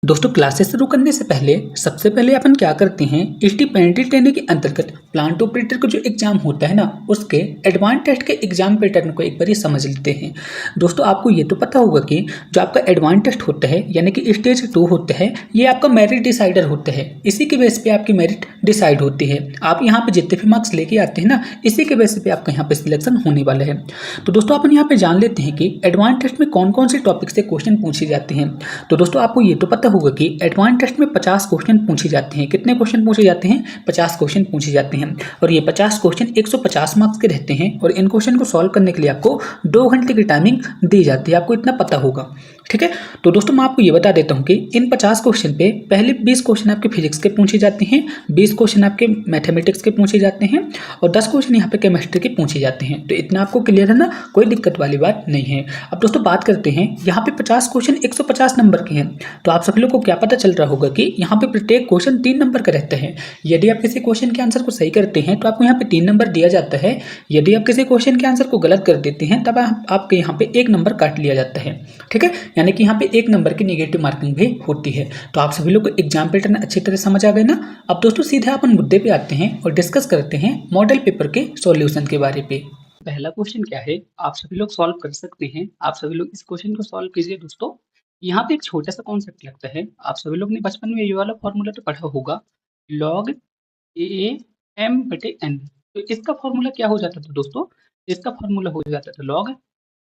दोस्तों क्लासेस शुरू करने से पहले सबसे पहले अपन क्या करते हैं, एसटी ट्रेनिंग के अंतर्गत प्लांट ऑपरेटर का जो एग्जाम होता है ना, उसके एडवांस टेस्ट के एग्जाम पैटर्न को एक बार समझ लेते हैं। दोस्तों आपको ये तो पता होगा कि जो आपका एडवांस टेस्ट होता है यानी कि स्टेज 2 होता है, ये आपका मेरिट डिसाइडर होता है। इसी के बेस पे आपकी मेरिट डिसाइड होती है। आप यहाँ पे जितने भी मार्क्स लेके आते हैं ना, इसी के बेस पे आपका यहाँ पे सिलेक्शन होने वाला है। तो दोस्तों अपन यहाँ पे जान लेते हैं कि एडवांस टेस्ट में कौन कौन से टॉपिक से क्वेश्चन पूछे जाते हैं। तो दोस्तों आपको ये तो पता होगा कि एडवांस टेस्ट में 50 क्वेश्चन पूछे जाते हैं। कितने क्वेश्चन पूछे जाते हैं? 50 क्वेश्चन पूछे जाते हैं। और ये 50 क्वेश्चन 150 मार्क्स के रहते हैं और इन क्वेश्चन को सॉल्व करने के लिए आपको 2 घंटे की टाइमिंग दी जाती है। आपको इतना पता होगा, ठीक है। तो दोस्तों मैं आपको ये बता देता हूँ कि इन 50 क्वेश्चन पे पहले 20 क्वेश्चन आपके फिजिक्स के पूछे जाते हैं, 20 क्वेश्चन आपके मैथमेटिक्स के पूछे जाते हैं और 10 क्वेश्चन यहाँ पे केमिस्ट्री के पूछे जाते हैं। तो इतना आपको क्लियर है ना, कोई दिक्कत वाली बात नहीं है। अब दोस्तों बात करते हैं, यहाँ पे 50 क्वेश्चन 150 नंबर के हैं। तो आप सभी लोग को क्या पता चल रहा होगा कि यहाँ पे प्रत्येक क्वेश्चन 3 नंबर का रहता है। यदि आप किसी क्वेश्चन के आंसर को सही करते हैं तो आपको यहाँ पे 3 नंबर दिया जाता है। यदि आप किसी क्वेश्चन के आंसर को गलत कर देते हैं तब आपके यहाँ पे 1 नंबर काट लिया जाता है, ठीक है। यानी कि यहाँ पे 1 नंबर की नेगेटिव मार्किंग भी होती है। तो आप सभी लोग को एग्जाम पैटर्न अच्छी तरह समझ आ गए ना। अब दोस्तों सीधे अपन मुद्दे पे आते हैं और डिस्कस करते हैं मॉडल पेपर के सॉल्यूशन के बारे पे। पहला क्वेश्चन क्या है, आप सभी लोग सॉल्व कर सकते हैं। आप सभी लोग इस क्वेश्चन को सॉल्व कीजिए। दोस्तों यहाँ पे एक छोटा सा कॉन्सेप्ट लगता है। आप सभी लोग ने बचपन में ये वाला फॉर्मूला तो पढ़ा होगा, log ए एम बटे एन। तो इसका फॉर्मूला क्या हो जाता था दोस्तों? इसका फॉर्मूला हो जाता था log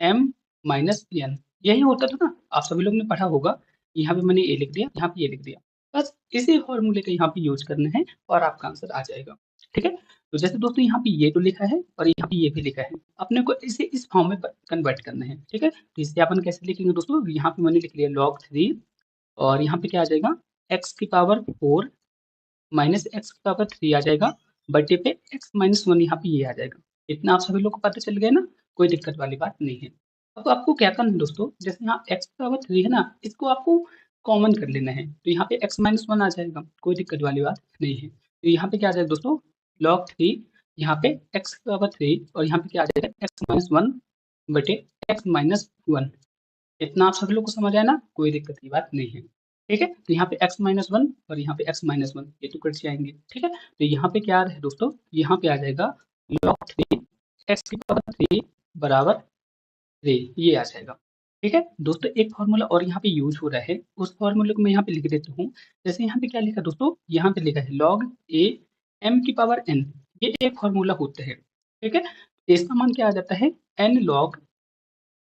एम माइनस एन। यही होता था ना, आप सभी लोग ने पढ़ा होगा। यहाँ पे मैंने ए लिख दिया, यहाँ पे ये लिख दिया, बस इसी फॉर्मूले का यहाँ पे यूज करना है और आपका आंसर आ जाएगा, ठीक है। तो जैसे दोस्तों यहाँ पे ये तो लिखा है और यहाँ पे ये भी लिखा है, अपने को इसे इस फॉर्म में कन्वर्ट करना है, ठीक है। तो इसे अपन कैसे लिखेंगे दोस्तों? यहाँ पे मैंने लिख लिया log 3 और यहाँ पे क्या आ जाएगा, x की पावर 4 माइनस एक्स की पावर 3 आ जाएगा, बटे पे x माइनस 1 यहाँ पे ये आ जाएगा। इतना आप सभी लोग को पता चल गया ना, कोई दिक्कत वाली बात नहीं है। अब आपको क्या करना है दोस्तों, जैसे यहाँ x की पावर 3 है ना, इसको आपको कॉमन कर लेना है। तो यहाँ पे x माइनस 1 आ जाएगा, कोई दिक्कत वाली बात नहीं है। तो यहाँ पे क्या आ जाएगा दोस्तों, log 3, यहाँ पे x की पावर 3 और यहाँ पे क्या आ जाएगा x माइनस 1 बटे x माइनस 1। इतना आप सभी लोग को समझ आया ना, कोई दिक्कत की बात नहीं है, ठीक है। तो यहाँ पे x माइनस 1 और यहाँ पे x माइनस 1 ये तो कट जाएंगे, ठीक है। तो यहाँ पे क्या है दोस्तों, यहाँ पे आ जाएगा log 3 x की पावर 3 बराबर 3, ये आ जाएगा, ठीक है। दोस्तों एक फॉर्मूला और यहाँ पे यूज हो रहा है, उस फॉर्मूले को मैं यहाँ पे लिख देता हूँ। जैसे यहाँ पे क्या लिखा दोस्तों, यहाँ पे लिखा है log a m की पावर n, ये एक फॉर्मूला होता है, ठीक है। इसका मान क्या आ जाता है, n log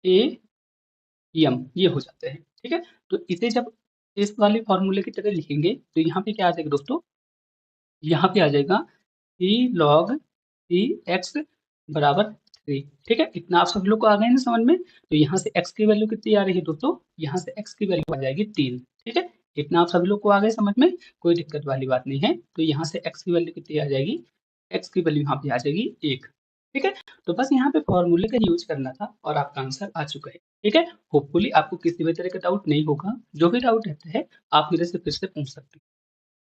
a m, ये हो जाता है, ठीक है। तो इसे जब इस वाले फॉर्मूले की तरह लिखेंगे तो यहाँ पे क्या आ जाएगा दोस्तों, यहाँ पे आ जाएगा c log c x बराबर 3, ठीक है। इतना आप सब लोग को आ गए ना समझ में। तो यहाँ से x की वैल्यू कितनी आ रही है दोस्तों, यहाँ से x की वैल्यू आ जाएगी 3, ठीक है। इतना आप सभी लोग को आ गए समझ में, कोई दिक्कत वाली बात नहीं है। तो यहाँ से x की वैल्यू कितनी आ जाएगी, x की वैल्यू यहाँ पे आ जाएगी 1, ठीक है। तो बस यहाँ पे फॉर्मूले का यूज करना था और आपका आंसर आ चुका है, ठीक है। होपफुली आपको किसी भी तरह का डाउट नहीं होगा। जो भी डाउट रहता है आप मेरे से फिर से पूछ सकते हैं,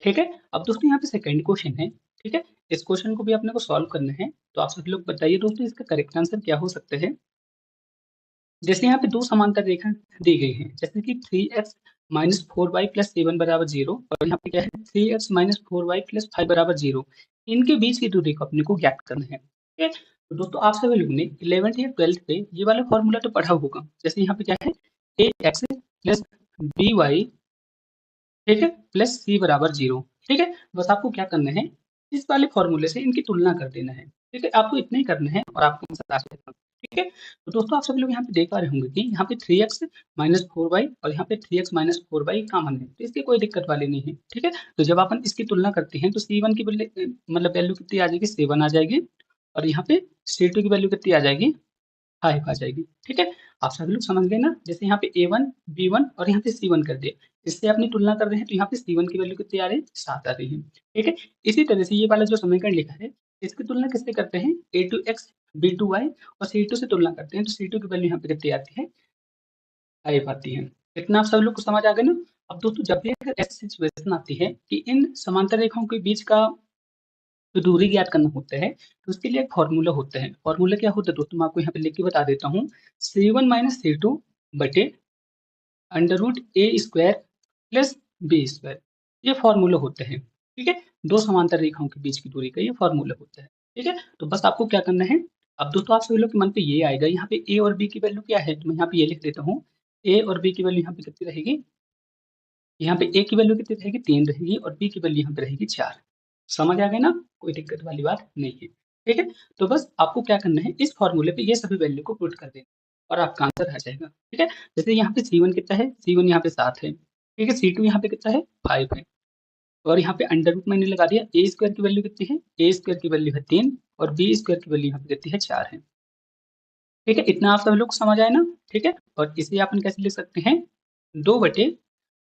ठीक है। अब दोस्तों यहाँ पे सेकंड क्वेश्चन है, ठीक है। इस क्वेश्चन को भी अपने को सॉल्व करना है। तो आप सभी लोग बताइए दोस्तों इसका करेक्ट आंसर क्या हो सकता है। जैसे यहाँ पे 2 समांतर रेखा दी गई है, जैसे कि 3x माइनस 4y प्लस 7 बराबर 0 और यहाँ पे क्या है 3x माइनस 4y प्लस 5 बराबर 0। इनके बीच की दूरी को अपने को ज्ञात करना है, ठीक है। तो दोस्तों आप सभी लोगों ने 11th या 12th पे ये वाला फॉर्मूला तो पढ़ा होगा। जैसे यहाँ पे क्या है ax प्लस by, ठीक है, प्लस c बराबर 0, ठीक है। बस आपको क्या करना है, इस वाले फॉर्मूले से इनकी तुलना कर देना है, ठीक है। आपको इतना ही करना है और आपको आंसर आ जाएगा, ठीक है। तो दोस्तों आप सभी लोग यहाँ पे देख पा रहे होंगे कि यहाँ पे 3x माइनस 4y और यहाँ पे 3x माइनस 4y कॉमन है, तो इसकी कोई दिक्कत वाली नहीं है, ठीक है। तो जब अपन इसकी तुलना करते हैं तो c1 की मतलब वैल्यू कितनी आ जाएगी, 7 आ जाएगी और यहाँ पे c2 की वैल्यू कितनी आ जाएगी, 5 आ जाएगी, ठीक है। आप सभी लोग समझ गए ना। जैसे यहाँ पे a1 b1 और यहाँ पे c1 कर दिए, इससे अपनी तुलना कर रहे हैं तो यहाँ पे c1 की वैल्यू कितनी आ रही है, 7 आ रही है, ठीक है। इसी तरह से ये वाला जो समीकरण लिखा है इसकी तुलना किससे करते हैं, a2x b2y और c2 से तुलना करते हैं तो c2 की वैल्यू यहाँ पे कितनी आती है, 5 आती है। इतना आप सभी लोग को समझ आ गया ना। अब दोस्तों जब भी अगर ऐसी सिचुएशन आती है कि इन समांतर रेखाओं के बीच का तो दूरी ज्ञात करना होता है तो उसके लिए एक फॉर्मूला होता है। फॉर्मूला क्या होता है दोस्तों, मैं आपको यहाँ पे लिख के बता देता हूँ, c1 माइनस c2 बटे अंडर रूट ए स्क्वायर प्लस बी स्क्वायर। ये फॉर्मूला होते हैं, ठीक है? दो समांतर रेखाओं के बीच की दूरी का ये फॉर्मूला होता है, ठीक है? तो बस आपको क्या करना है, अब दोस्तों आप सभी लोग के मन पे ये आएगा, यहाँ पे ए और बी की वैल्यू क्या है? तो मैं यहाँ पे ये लिख देता हूँ, ए और बी की वैल्यू यहाँ पे कितनी रहेगी? यहाँ पे ए की वैल्यू कितनी रहेगी? 3 रहेगी और बी की वैल्यू यहाँ पे रहेगी 4। समझ आ गया ना? कोई दिक्कत वाली बात नहीं है, ठीक है? तो बस आपको क्या करना है, इस फॉर्मूले पे ये सभी वैल्यू को पुट कर देना और आपका आंसर आ जाएगा, ठीक है? जैसे यहाँ पे C1 कितना है? C1 यहाँ पे 7 है, ठीक है? C2 यहाँ पे कितना है? 5 है और यहाँ पे अंडर रूट मैंने लगा दिया। ए स्क्वायर की वैल्यू कितनी है? ए स्क्वायर की वैल्यू है 3 और बी स्क्वायर की वैल्यू यहाँ पे कितनी है? 4 है, ठीक है? इतना आप सभी लोग को समझ आए ना? ठीक है? और इसे अपन कैसे लिख सकते हैं? 2 बटे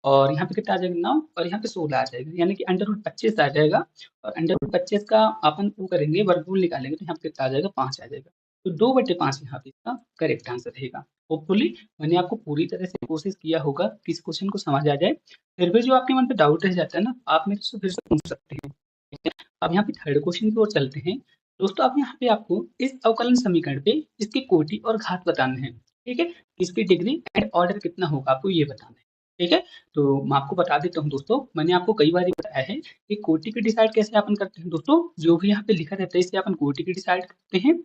और यहाँ पे कितना आ जाएगा 9 और यहाँ पे 16 आ जाएगा, यानी कि अंडर रूट 25 आ जाएगा और अंडर रूट 25 का अपन वो करेंगे, वर्गमूल निकालेंगे तो यहाँ पे कितना आ जाएगा? 5 आ जाएगा। तो 2 बटे 5 यहाँ पे इसका करेक्ट आंसर रहेगा। होपफुली मैंने आपको पूरी तरह से कोशिश किया होगा कि इस क्वेश्चन को समझ आ जाए। फिर भी जो आपके मन पे डाउट रह जाता है ना, आप मेरे से फिर से पूछ सकते हैं, ठीक है? अब यहाँ पे थर्ड क्वेश्चन की ओर चलते हैं। दोस्तों अब यहाँ पे आपको इस अवकलन समीकरण पे इसकी कोटि और घात बताना है, ठीक है? इसकी डिग्री एंड ऑर्डर कितना होगा आपको ये बताना है, ठीक है? तो मैं आपको बता देता हूँ दोस्तों, मैंने आपको कई बार बताया है कि कोटि की डिसाइड कैसे अपन करते हैं दोस्तों, जो भी यहाँ पे लिखा रहता है इससे अपन कोटि की डिसाइड करते हैं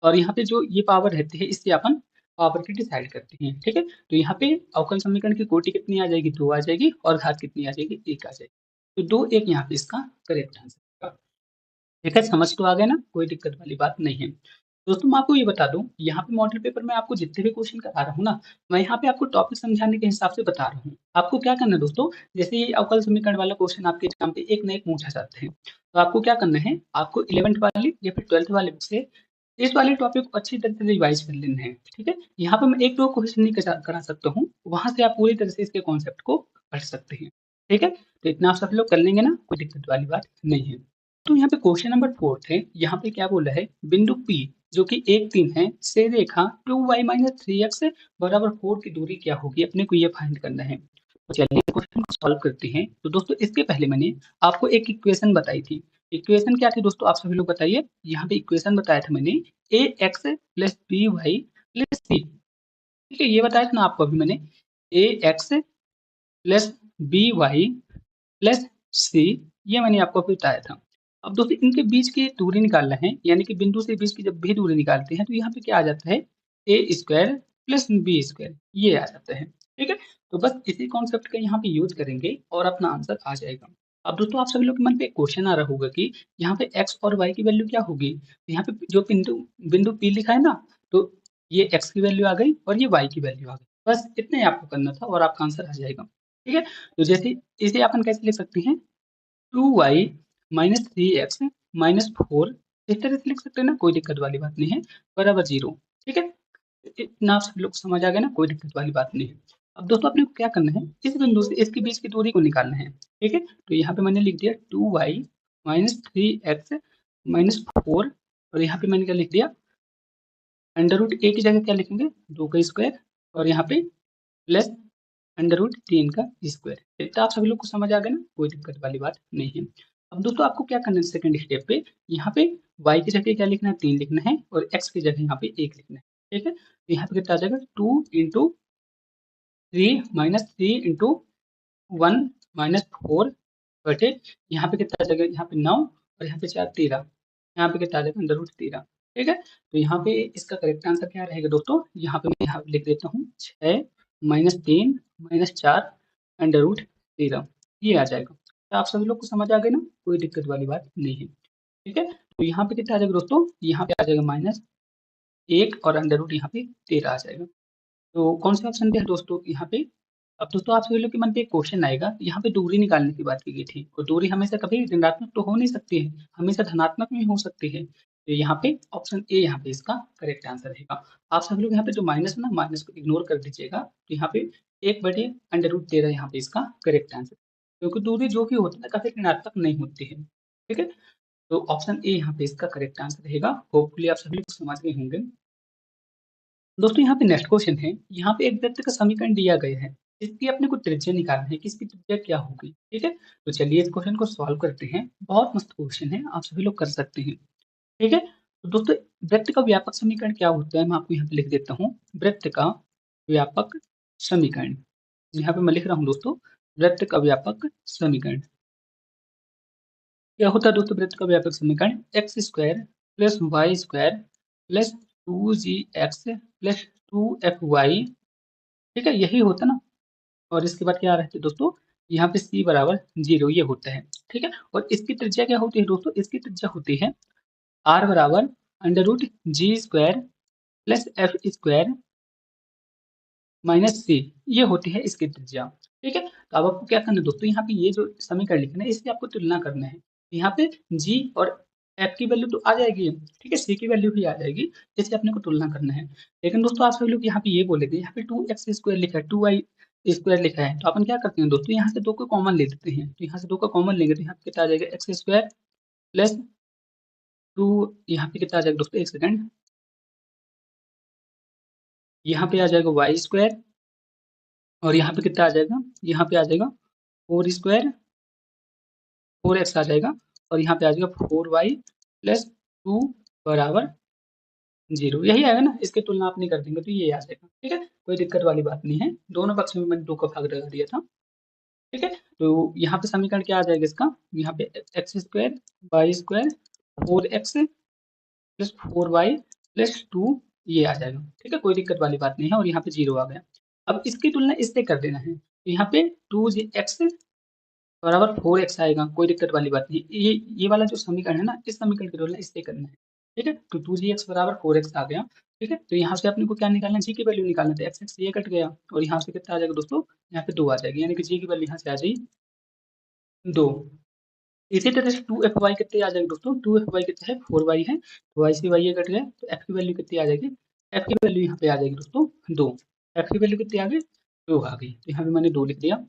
और यहाँ पे जो ये पावर रहती है इससे अपन पावर की डिसाइड करते हैं, ठीक है? तो यहाँ पे अवकल समीकरण की कोटि कितनी आ जाएगी? 2 आ जाएगी और घात कितनी आ जाएगी? 1 आ जाएगी। तो 2 1 यहाँ पे इसका करेक्ट आंसर है, ठीक है? समझ तो आ गया ना? कोई दिक्कत वाली बात नहीं है। दोस्तों मैं आपको ये बता दूं, यहाँ पे मॉडल पेपर में आपको जितने भी क्वेश्चन करा रहा हूँ ना, मैं यहाँ पे आपको टॉपिक समझाने के हिसाब से बता रहा हूँ। आपको क्या करना है दोस्तों, जैसे ये अवकल समीकरण वाला क्वेश्चन आपके एग्जाम पे एक न एक पूछा जाता है, तो आपको क्या करना है, आपको 11th वाली या फिर 12th वाले बुक से इस वाले टॉपिक को अच्छी तरह से रिवाइज कर लेना है, ठीक है? यहाँ पे मैं एक दो क्वेश्चन नहीं करा सकता हूँ, वहां से आप पूरी तरह से इसके कॉन्सेप्ट को पढ़ सकते हैं, ठीक है? तो इतना आप सब लोग कर लेंगे ना, कोई दिक्कत वाली बात नहीं है। तो यहाँ पे क्वेश्चन नंबर 4 है, यहाँ पे क्या बोला है, बिंदु P जो कि 1 3 है से रेखा 2y-3x बराबर 4 की दूरी क्या होगी, अपने को ये फाइंड करना है। तो चलिए क्वेश्चन को सॉल्व करते हैं। तो दोस्तों इसके पहले मैंने आपको एक इक्वेशन बताई थी। इक्वेशन क्या थी दोस्तों, आप सभी लोग बताइए। यहाँ पे इक्वेशन बताया था मैंने, ax plus B Y plus C, ठीक है? ये बताया था ना आपको अभी मैंने, ax plus B Y plus C, ये मैंने आपको अभी बताया था। अब दोस्तों इनके बीच की दूरी निकालना है, यानी कि बिंदु से बीच की जब भी दूरी निकालते हैं तो यहाँ पे क्या आ जाता है, ए स्क्वायर प्लस बी स्क्वायर, ये आ जाता है, ठीक है? तो बस इसी कॉन्सेप्ट का यहाँ पे यूज करेंगे और अपना आंसर आ जाएगा। अब दोस्तों आप सभी लोग के मन पे एक क्वेश्चन आ रहा होगा कि यहाँ पे एक्स और वाई की वैल्यू क्या होगी। तो यहाँ पे जो बिंदु बिंदु पी लिखा है ना, तो ये एक्स की वैल्यू आ गई और ये वाई की वैल्यू आ गई, बस इतना ही आपको करना था और आपका आंसर आ जाएगा, ठीक है? तो जैसे इसे अपन कैसे लिख सकते हैं, 2y-3x -4, इस तरह से लिख सकते हैं ना, कोई दिक्कत वाली बात नहीं है, बराबर 0, ठीक है? इतना आप सब लोग समझ आ गया ना, कोई दिक्कत वाली बात नहीं है। अब दोस्तों अपने को क्या करना है, इस बिंदु से इसके बीच की दूरी को निकालना है, ठीक है? तो यहाँ पे मैंने लिख दिया 2y-3x -4 और यहाँ पे मैंने क्या लिख दिया, अंडर रूट ए की जगह क्या लिखेंगे, 2 का स्क्वायर और यहाँ पे प्लस अंडर रूट 3 का स्क्वायर। इतना आप सभी लोग को समझ आ गया ना, कोई दिक्कत वाली बात नहीं है। अब दोस्तों आपको क्या करना है, सेकंड स्टेप पे यहाँ पे y की जगह क्या लिखना है, 3 लिखना है और x की जगह यहाँ पे 1 लिखना है, ठीक है? तो यहाँ पे कितना आ जाएगा, 2 इंटू 3 -3 इंटू 1 -4 बटे यहाँ पे कितना आ जाएगा, यहाँ पे 9 और यहाँ पे 4 13, यहाँ पे कितना आ जाएगा, अंडर रूट 13, ठीक है? तो यहाँ पे इसका करेक्ट आंसर क्या रहेगा दोस्तों, यहाँ पे मैं यहाँ लिख देता हूँ 6 -3 -4 अंडर रूट 13, ये आ जाएगा। तो आप सभी लोग को समझ आ गया ना, कोई दिक्कत वाली बात नहीं है, ठीक है? तो यहाँ पे कितना आ जाएगा दोस्तों, यहाँ पे आ जाएगा -1 और अंडर रूट यहाँ पे 13 आ जाएगा। तो कौन से ऑप्शन पे है दोस्तों यहाँ पे। अब दोस्तों आप सभी लोग के मन पे एक क्वेश्चन आएगा, यहाँ पे दूरी निकालने की बात की गई थी और दूरी हमेशा कभी ऋणात्मक तो हो नहीं सकती है, हमेशा धनात्मक भी हो सकती है। तो यहाँ पे ऑप्शन ए यहाँ पे इसका करेक्ट आंसर रहेगा। आप सभी लोग यहाँ पे जो माइनस है ना, माइनस को इग्नोर कर दीजिएगा। तो यहाँ पे 1/√13 यहाँ पे इसका करेक्ट आंसर, क्योंकि दूरी जो भी होती है ना कभी ऋणात्मक नहीं होती है, ठीक है? तो ऑप्शन ए यहाँ पे इसका करेक्ट आंसर रहेगा। होपफुली आप सभी लोग समझ गए होंगे। दोस्तों यहाँ पे नेक्स्ट क्वेश्चन है, यहाँ पे एक वृत्त का समीकरण दिया गया है, इसकी अपने को त्रिज्या निकालना है कि इसकी त्रिज्या क्या होगी, ठीक है? तो चलिए इस क्वेश्चन को सॉल्व करते हैं। बहुत मस्त क्वेश्चन है, आप सभी लोग कर सकते हैं, ठीक है? तो दोस्तों वृत्त का व्यापक समीकरण क्या होता है, मैं आपको यहाँ पे लिख देता हूँ। वृत्त का व्यापक समीकरण, यहाँ पे मैं लिख रहा हूँ दोस्तों, वृत्त का व्यापक समीकरण क्या होता है दोस्तों? वृत्त का व्यापक समीकरण x square plus y square plus 2gx plus 2fy, ठीक है, यही होता ना। और इसके बाद क्या रहता है दोस्तों? यहाँ पे c बराबर 0 ये होता है, ठीक है। और इसकी त्रिज्या क्या होती है दोस्तों? इसकी त्रिज्या होती है r बराबर under root G square plus F square minus C, ये होती है इसकी त्रिज्या, ठीक है। तो अब आपको क्या करना है दोस्तों? यहाँ पे ये जो समीकरण लिखना है इसकी आपको तुलना करना है। यहाँ पे जी और एफ की वैल्यू तो आ जाएगी, ठीक है, सी की वैल्यू भी आ जाएगी, जैसे अपने को तुलना करना है। लेकिन दोस्तों आप सभी लोग यहाँ पे ये बोले थे, यहाँ पे 2x² लिखा है, 2y² लिखा है, तो अपन क्या करते हैं दोस्तों? यहाँ से दो को कॉमन ले लेते हैं। तो यहाँ से दो का कॉमन लेंगे तो यहाँ पे कितना आ जाएगा? x² प्लस 2, यहाँ पे कितना आ जाएगा दोस्तों? एक सेकंड, यहाँ पे आ जाएगा y² और यहाँ पे कितना आ जाएगा? यहाँ पे आ जाएगा 4² 4x आ जाएगा और यहाँ पे आ जाएगा 4y प्लस 2 बराबर 0, यही आएगा ना। इसकी तुलना आप नहीं कर देंगे तो ये आ जाएगा, ठीक है, कोई दिक्कत वाली बात नहीं है। दोनों पक्ष में मैंने 2 का भाग लगा दिया था, ठीक है। तो यहाँ पे समीकरण क्या आ जाएगा इसका? यहाँ पे x² y² 4x plus 4y plus 2 ये आ जाएगा, ठीक है, कोई दिक्कत वाली बात नहीं है। और यहाँ पे 0 आ गया। अब इसकी तुलना इससे कर देना है, तो यहाँ पे 2x बराबर 4x आएगा, कोई दिक्कत वाली बात नहीं। ये वाला जो समीकरण है ना, इस समीकरण की तुलना इससे करना है, ठीक है। तो 2gx बराबर 4x आ गया, ठीक है। तो यहाँ से अपने को क्या निकालना है? जी की वैल्यू निकालना था, x ये कट गया और यहाँ से कितना आ जाएगा दोस्तों? यहाँ पे 2 आ जाएगी, यानी कि जी की वैल्यू यहाँ से आ जाएगी 2। इसी तरह से 2fy कितने आ जाएगा दोस्तों? 2fy कितना है? 4y है, तो y से y ये कट गया, तो f की वैल्यू कितनी आ जाएगी? f की वैल्यू यहाँ पे आ जाएगी दोस्तों 2। f की वैल्यू कितनी आ गई? 2 आ गई, तो यहाँ पे मैंने 2 लिख दिया,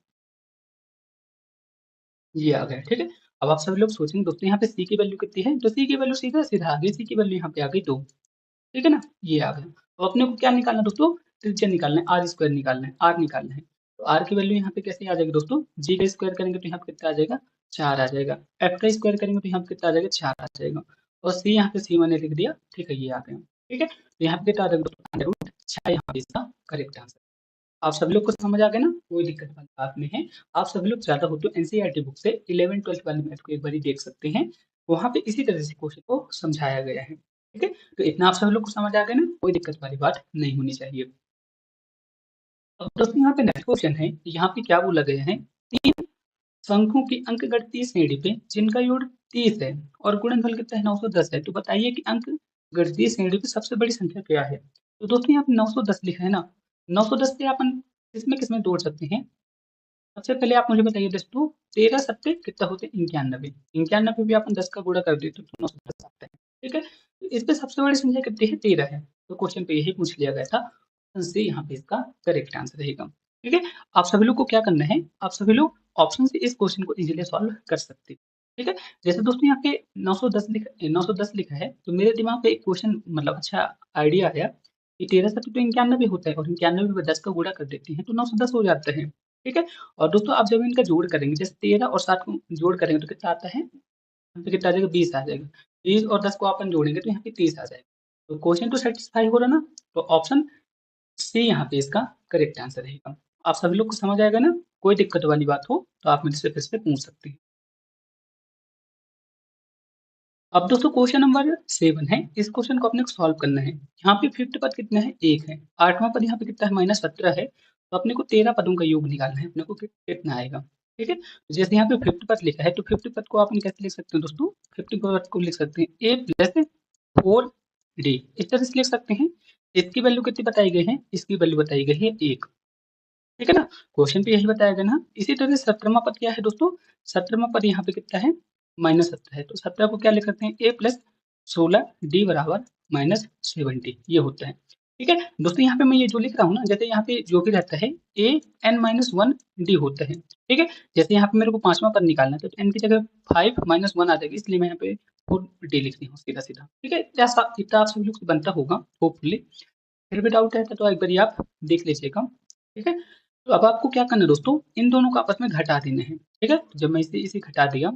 ये आ गया, ठीक है। अब आप सभी लोग सोचेंगे दोस्तों यहाँ पे c की वैल्यू कितनी है? तो c की वैल्यू सीधा सीधा आ गई, c की वैल्यू यहाँ पे आ गई 2, ठीक है ना, ये आ गया। तो अपने को क्या निकालना है दोस्तों? त्रिज्या निकालना है, आर स्क्वायर निकालना है, आर निकालना है। तो आर की वैल्यू यहाँ पे कैसे आ जाएगी दोस्तों? जी का स्क्वायर करेंगे तो यहाँ पे कितना आ जाएगा? 4 आ जाएगा। एफ का स्क्वायर करेंगे तो यहाँ पे कितना आ जाएगा? 4 आ जाएगा। और सी यहाँ पे सी मैंने लिख दिया, ठीक है, ये आ गया, ठीक है। तो यहाँ पे कितना आ जाएगा दोस्तों? अंडर रूट 6 यहाँ पे इसका करेक्ट आंसर। आप सभी लोग को समझ आ गया ना? कोई दिक्कत वाली बात नहीं है। आप सभी लोग ज्यादा हो तो एनसीईआरटी बुक से 11th 12th वाली मैथ को एक बार देख सकते हैं, वहां पे इसी तरह से क्वेश्चन को समझाया गया है, ठीक है। तो इतना आप सभी लोग को समझ आ गया ना? कोई दिक्कत वाली बात नहीं होनी चाहिए। अब दोस्तों यहाँ पे नेक्स्ट क्वेश्चन है, यहाँ पे क्या बोला गया है? तीन शंखों की अंकगणितीय श्रेणी पे जिनका योग 30 है और गुणनफल कितना है? 910 है, तो बताइए कि अंक गणितीय श्रेणी पे सबसे बड़ी संख्या क्या है? तो दोस्तों यहाँ पे 910 लिखा है ना, 910 से अपन किसमें किसमें जोड़ सकते हैं? सबसे पहले आप मुझे बताइए दोस्तों, 13 सत्ते कितना होते हैं? 91। 91 भी अपन 10 का गुणा कर देते तो 910 आता है, ठीक है। तो इस पे सबसे बड़ी संख्या कितनी है? 13 है। तो क्वेश्चन पे यही पूछ लिया गया था, से यहाँ पे इसका करेक्ट आंसर रहेगा, ठीक है। आप सभी लोग को क्या करना है? आप सभी लोग ऑप्शन से इस क्वेश्चन को इजीली सॉल्व कर सकते हैं, ठीक है। जैसे दोस्तों यहाँ पे 910 लिखा है, तो मेरे दिमाग पे एक क्वेश्चन मतलब अच्छा आइडिया आया कि 13 सत्ते तो 91 होता है और 91 में 10 का गुणा कर देते हैं तो 910 हो जाता है, ठीक है। और दोस्तों आप जब इनका जोड़ करेंगे, जैसे 13 और 7 को जोड़ करेंगे तो कितना आता है? यहाँ पे कितना आ जाएगा? 20 आ जाएगा। 20 और 10 को अपन जोड़ेंगे तो यहाँ पे 30 आ जाएगा। तो क्वेश्चन तो सेटिस्फाई हो रहा ना? तो ऑप्शन सी यहाँ पे इसका करेक्ट आंसर रहेगा। आप सभी लोग को समझ आएगा ना? कोई दिक्कत वाली बात हो तो आप मुझसे फिर से पूछ सकते हैं। अब दोस्तों क्वेश्चन नंबर 7 है, इस क्वेश्चन को अपने को सॉल्व करना है। यहाँ पे फिफ्थ पद कितना है? 1 है। आठवां पद यहाँ पे कितना है? -17 है। तो अपने को 13 पदों का योग निकालना है, अपने को कितना आएगा, ठीक है। तो जैसे यहाँ पे फिफ्थ पद लिखा है तो फिफ्थ पद को अपन कैसे लिख सकते हैं दोस्तों? फिफ्थ पद को लिख सकते हैं a प्लस 4d, इस तरह से लिख सकते हैं। इसकी वैल्यू कितनी बताई गई है? इसकी वैल्यू बताई गई है 1, ठीक है ना। क्वेश्चन पे यही बताया गया ना। इसी तरह से 17वां पद क्या है दोस्तों? 17वां पद यहाँ पे कितना है? -17 है। तो 17 को क्या लिख सकते हैं? a प्लस 16 d बराबर -70, ये होता है, ठीक है। दोस्तों यहाँ पे मैं ये जो लिख रहा हूँ ना, जैसे यहाँ पे जो भी रहता है a n-1 d होता है, ठीक है। जैसे यहाँ पे मेरे को 5वां पद निकालना है तो n की जगह 5 - 1 आ जाएगी, इसलिए मैं यहाँ पे 4d लिख रही हूँ सीधा सीधा, ठीक है। इतना आप सभी लोग से बनता होगा होपफुली। फिर भी डाउट रहता है तो एक बार आप देख लीजिएगा, ठीक है। तो अब आपको क्या करना है दोस्तों? इन दोनों को आपस में घटा देना है, ठीक है। जब मैं इसे इसे घटा दिया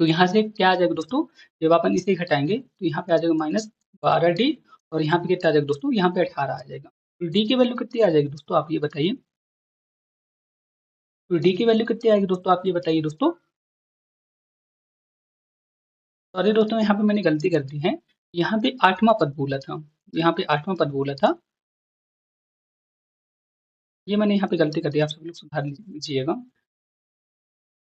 तो यहाँ से क्या आ जाएगा दोस्तों? जब अपन इसे घटाएंगे तो यहाँ पे आ जाएगा -12d और यहाँ पे कितना आ जाएगा दोस्तों? यहाँ पे 18 आ जाएगा। तो डी की वैल्यू कितनी आ जाएगी दोस्तों? आप ये बताइए। तो डी की वैल्यू कितनी आएगी दोस्तों, आप ये बताइए दोस्तों। सॉरी दोस्तों, यहाँ पे मैंने गलती कर दी है। यहाँ पे 8वां पद बोला था, यहाँ पे 8वां पद बोला था, ये मैंने यहाँ पे गलती कर दी, आप सब लोग सुधार लीजिएगा।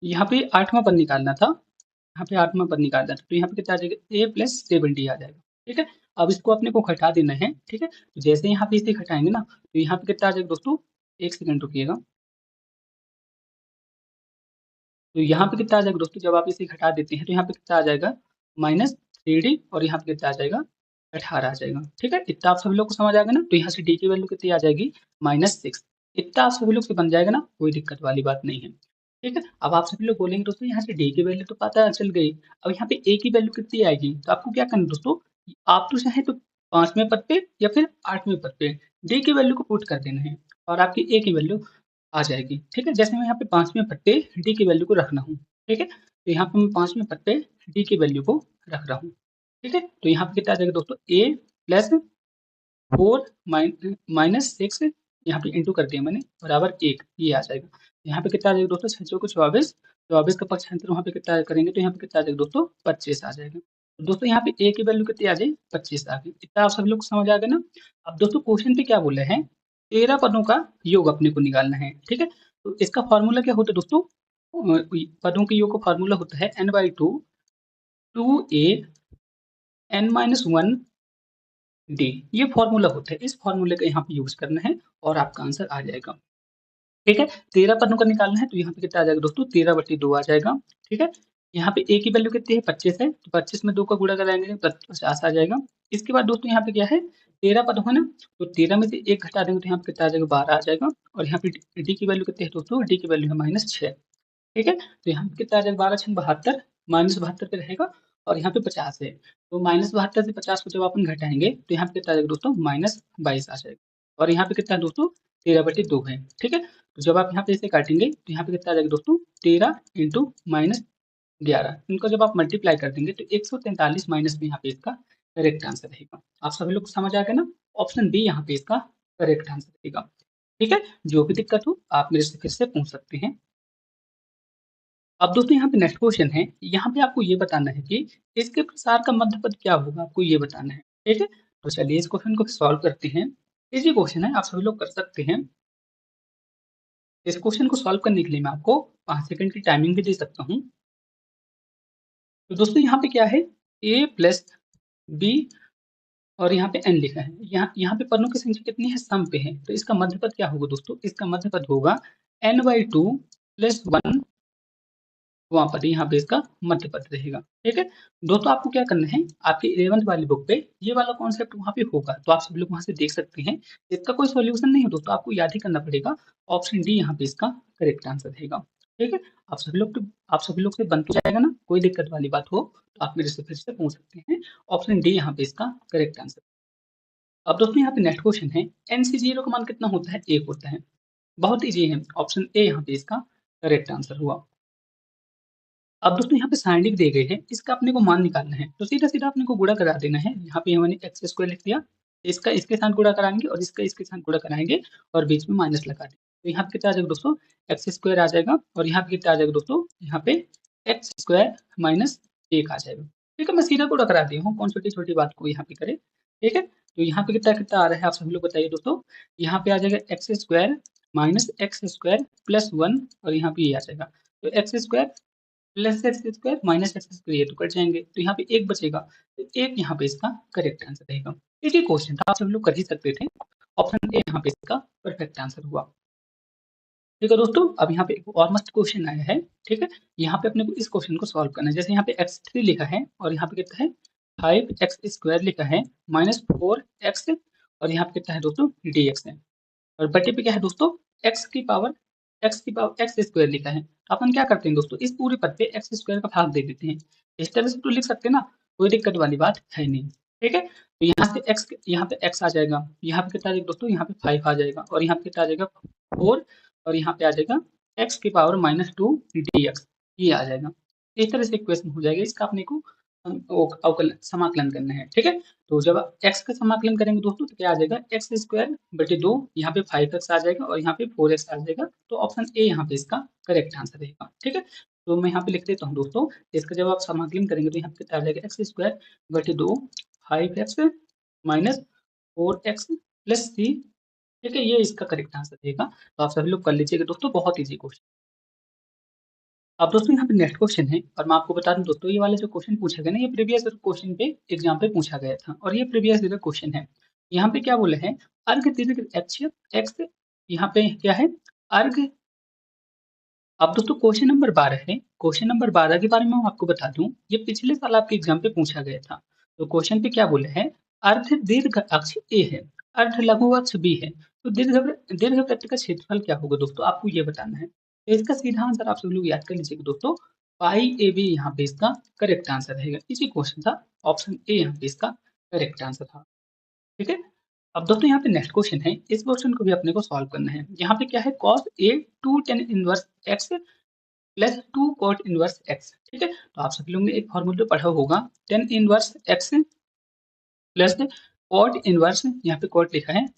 यहाँ पे 8वां पद निकालना था, यहाँ पे 8वां पद निकालना था, तो यहाँ पे कितना आ जाएगा, a+70 आ जाएगा। ठीक है, अब इसको अपने को घटा देना है। ठीक है, तो जैसे यहाँ पे इसे घटाएंगे ना, तो यहाँ पे कितना आ जाएगा दोस्तों, एक सेकंड रुकिएगा। तो यहाँ पे कितना आ जाएगा दोस्तों, जब आप इसे घटा देते हैं तो यहाँ पे कितना आ जाएगा, -3d, और यहाँ पे कितना आ जाएगा, 18 आ जाएगा। ठीक है, इतना आप सभी लोग को समझ आ गया ना। तो यहाँ से डी की वैल्यू कितनी आ जाएगी, -6। इतना आप सभी लोग से बन जाएगा ना, कोई दिक्कत वाली बात नहीं है। ठीक है, अब आप सभी लोग बोलेंगे दोस्तों यहाँ से डी की वैल्यू तो पता चल गई, अब यहाँ पे ए की वैल्यू कितनी आएगी, तो आपको क्या करना है दोस्तों, आप तो चाहे तो 5वें पद पे या फिर 8वें पद पे डी की वैल्यू को पुट कर देना है, और आपकी ए की वैल्यू आ जाएगी। ठीक है, जैसे मैं यहाँ पे 5वें पद पे डी की वैल्यू को रखना हूँ। ठीक है, तो यहाँ पे मैं 5वें पद पे डी की वैल्यू को रख रहा हूँ। ठीक है, तो यहाँ पे कितना आ जाएगा दोस्तों, a+4 -6, यहाँ पे इंटू कर दिया मैंने, बराबर 1, ये आ जाएगा। यहाँ पे कितना आ जाएगा दोस्तों, 6 चौको 24, 24 का पक्षांतर वहाँ पे कितना करेंगे, तो यहाँ पे कितना आ जाएगा दोस्तों, 25 आ जाएगा। तो दोस्तों यहाँ पे ए की वैल्यू कितनी आ जाएगी, 25 आ गई। इतना आप सभी लोग को समझ आ गया ना। अब दोस्तों क्वेश्चन पे क्या बोले हैं, 13 पदों का योग अपने को निकालना है। ठीक है, तो इसका फॉर्मूला क्या होता है दोस्तों, पदों के योग का फॉर्मूला होता है n/2 2a n-1 डी, ये फॉर्मूला होता है। इस फॉर्मूले का यहाँ पे यूज करना है और आपका आंसर आ जाएगा। ठीक है, 13 पदों का निकालना है, तो यहाँ पे कितना आ जाएगा दोस्तों, 13/2 आ जाएगा। ठीक है, यहाँ पे ए की वैल्यू कितनी है, 25 है, तो 25 में 2 का गुणा कराएंगे तो 50 आ जाएगा। इसके बाद दोस्तों यहाँ पे क्या है, 13 पद है ना, तो 13 में से 1 घटा देंगे तो यहाँ पे कितना आ जाएगा, 12 आ जाएगा। और यहाँ पे डी की वैल्यू कितनी है दोस्तों, डी की वैल्यू है -6। ठीक है, तो यहाँ पे कितना आ जाएगा, 12×6 = 72, -72 पे रहेगा, और यहाँ पे 50 है, तो -72 से 50 को जब अपन घटाएंगे तो यहाँ पे कितना आ जाएगा दोस्तों, -22 आ जाएगा। और यहाँ पे कितना है दोस्तों, 13/2 है। ठीक है, तो जब आप यहाँ पे इसे काटेंगे तो यहाँ पे कितना आ जाएगा दोस्तों, 13 इंटू -11, इनको जब आप मल्टीप्लाई कर देंगे तो 143 माइनस में यहाँ पे इसका करेक्ट आंसर रहेगा। आप सभी लोग को समझ आ गया ना, ऑप्शन बी यहाँ पे इसका करेक्ट आंसर रहेगा। ठीक है, जो भी दिक्कत हो आप मेरे से फिर से पूछ सकते हैं। अब दोस्तों यहाँ पे नेक्स्ट क्वेश्चन है, यहाँ पे आपको ये बताना है कि इसके प्रसार का मध्य पद क्या होगा, आपको ये बताना है। ठीक है, तो चलिए इस क्वेश्चन को सॉल्व करते हैं। इजी क्वेश्चन है, आप सभी लोग कर सकते हैं। इस क्वेश्चन को सॉल्व करने के लिए मैं आपको 5 सेकंड की टाइमिंग भी दे सकता हूँ। तो दोस्तों यहाँ पे क्या है, a+b और यहाँ पे n लिखा है, यहाँ पे पदों की संख्या कितनी है, सम पे है, तो इसका मध्य पद क्या होगा दोस्तों, इसका मध्य पद होगा n/2 + 1, वहाँ पर यहाँ पे इसका मध्य पद रहेगा। ठीक है, दोस्तों आपको क्या करना है, आपके 11th वाली बुक पे ये वाला कॉन्सेप्ट वहाँ पे होगा, तो आप सभी लोग वहाँ से देख सकते हैं। इसका कोई सॉल्यूशन नहीं है दोस्तों, आपको याद ही करना पड़ेगा। ऑप्शन डी यहाँ पे इसका करेक्ट आंसर रहेगा। ठीक है, आप सभी लोग से बन तो जाएगा ना, कोई दिक्कत वाली बात हो तो आप मेरे से फिर से पूछ सकते हैं। ऑप्शन डी यहाँ पे इसका करेक्ट आंसर। अब दोस्तों यहाँ पे नेक्स्ट क्वेश्चन है, n/0 का मान कितना होता है, 1 होता है। बहुत ईजी है, ऑप्शन ए यहाँ पे इसका करेक्ट आंसर हुआ। अब दोस्तों यहाँ पे साइंडिक दिए गए हैं, इसका अपने को मान निकालना है, तो सीधा सीधा अपने को गुणा करा देना है। यहाँ पे मैंने x² लिख दिया, इसका इसके साथ गुणा कराएंगे और इसका इसके साथ गुणा कराएंगे और बीच में माइनस लगा देंगे, तो यहाँ पे कितना आ जाएगा दोस्तों, x² आ जाएगा, और यहाँ पे कितना आ जाएगा दोस्तों, यहाँ पे x² - 1 आ जाएगा। ठीक है, मैं सीधा गुणा करा दिया हूँ, कौन छोटी छोटी बात को यहाँ पे करे। ठीक है, तो यहाँ पे कितना कितना आ रहा है, आप सभी लोग बताइए दोस्तों। यहाँ पे आ जाएगा x² - x² + 1, और यहाँ पे ये आ जाएगा, तो x² +x² -x² ये तो कट जाएंगे, तो यहाँ पे 1 बचेगा, तो 1 यहाँ पे इसका करेक्ट आंसर रहेगा। इजी क्वेश्चन था, आप सभी लोग कर ही सकते थे। ऑप्शन ए यहाँ पे इसका परफेक्ट आंसर हुआ। ठीक है दोस्तों, अब यहाँ पे एक और मस्त क्वेश्चन आया है। ठीक है, यहाँ पे अपने को इस क्वेश्चन को सॉल्व करना है। जैसे यहाँ पे x3 लिखा है और यहाँ पे कितना है, 5x² लिखा है, -4x, और यहाँ पे कितना है दोस्तों, dx है, और बटे पे क्या है दोस्तों, x² लिखा है। तो अपन क्या करते हैं दोस्तों, इस पूरे पद पे x² का भाग दे देते हैं। इस तरह से तो लिख सकते हैं ना, कोई दिक्कत वाली बात है नहीं। ठीक है, तो यहाँ पे x आ जाएगा, यहाँ पे कितना आ जाएगा दोस्तों, यहाँ पे 5 आ जाएगा, और यहाँ पे कितना आ जाएगा 4, और यहाँ पे आ जाएगा x⁻² dx, ये आ जाएगा। इस तरह से इक्वेशन हो जाएगा, इसका अपने को समाकलन करना है, ठीक है। तो जब आप x का समाकलन करेंगे दोस्तों तो क्या आ जाएगा, एक्स स्क्वायर बटे 2, यहाँ पे 5x आ जाएगा और यहाँ पे 4x आ जाएगा। तो ऑप्शन ए यहाँ पे इसका करेक्ट आंसर रहेगा, ठीक है। तो मैं यहाँ पे लिख देता हूँ दोस्तों, इसका जब आप समाकलन करेंगे तो यहाँ पे कितना आ जाएगा, एक्स स्क्वायर बटे 2 5x minus 4x plus C, ठीक है। ये इसका करेक्ट आंसर रहेगा। तो आप सभी लोग कर लीजिएगा दोस्तों, बहुत ईजी क्वेश्चन। अब दोस्तों यहाँ पे नेक्स्ट क्वेश्चन है, और मैं आपको बता दूं दोस्तों, ये वाला जो क्वेश्चन पूछा गया ना, ये प्रीवियस क्वेश्चन पे एग्जाम पे पूछा गया था, और ये प्रीवियस ईयर क्वेश्चन है। यहाँ पे क्या बोले हैं, अर्घ दीर्घ एक्स एक्स, यहाँ पे क्या है, अर्घ। अब दोस्तों क्वेश्चन नंबर 12 है, क्वेश्चन नंबर 12 के बारे में मैं आपको बता दूं, ये पिछले साल आपके एग्जाम पे पूछा गया था। तो क्वेश्चन पे क्या बोले हैं, अर्ध दीर्घ अक्ष ए है, अर्ध लघु अक्ष बी है, तो दीर्घ वृत्त का क्षेत्रफल क्या होगा दोस्तों, आपको ये बताना है। तो इसका सीधा आंसर आप सब लोग याद कर लीजिएगा दोस्तों, पाई ए बी यहाँ पे इसका करेक्ट आंसर रहेगा। इसी क्वेश्चन था, ऑप्शन ए यहाँ पे इसका करेक्ट आंसर था, ठीक है। अब दोस्तों यहाँ पे नेक्स्ट क्वेश्चन है, इस क्वेश्चन को भी अपने को सॉल्व करना है। यहाँ पे क्या है, cos a 2 tan inverse x plus 2 cot inverse x, ठीक है। तो आप सभी लोगों ने एक फॉर्मूला पढ़ा होगा, tan inverse x plus cot inverse, यहाँ पे cot लिखा है,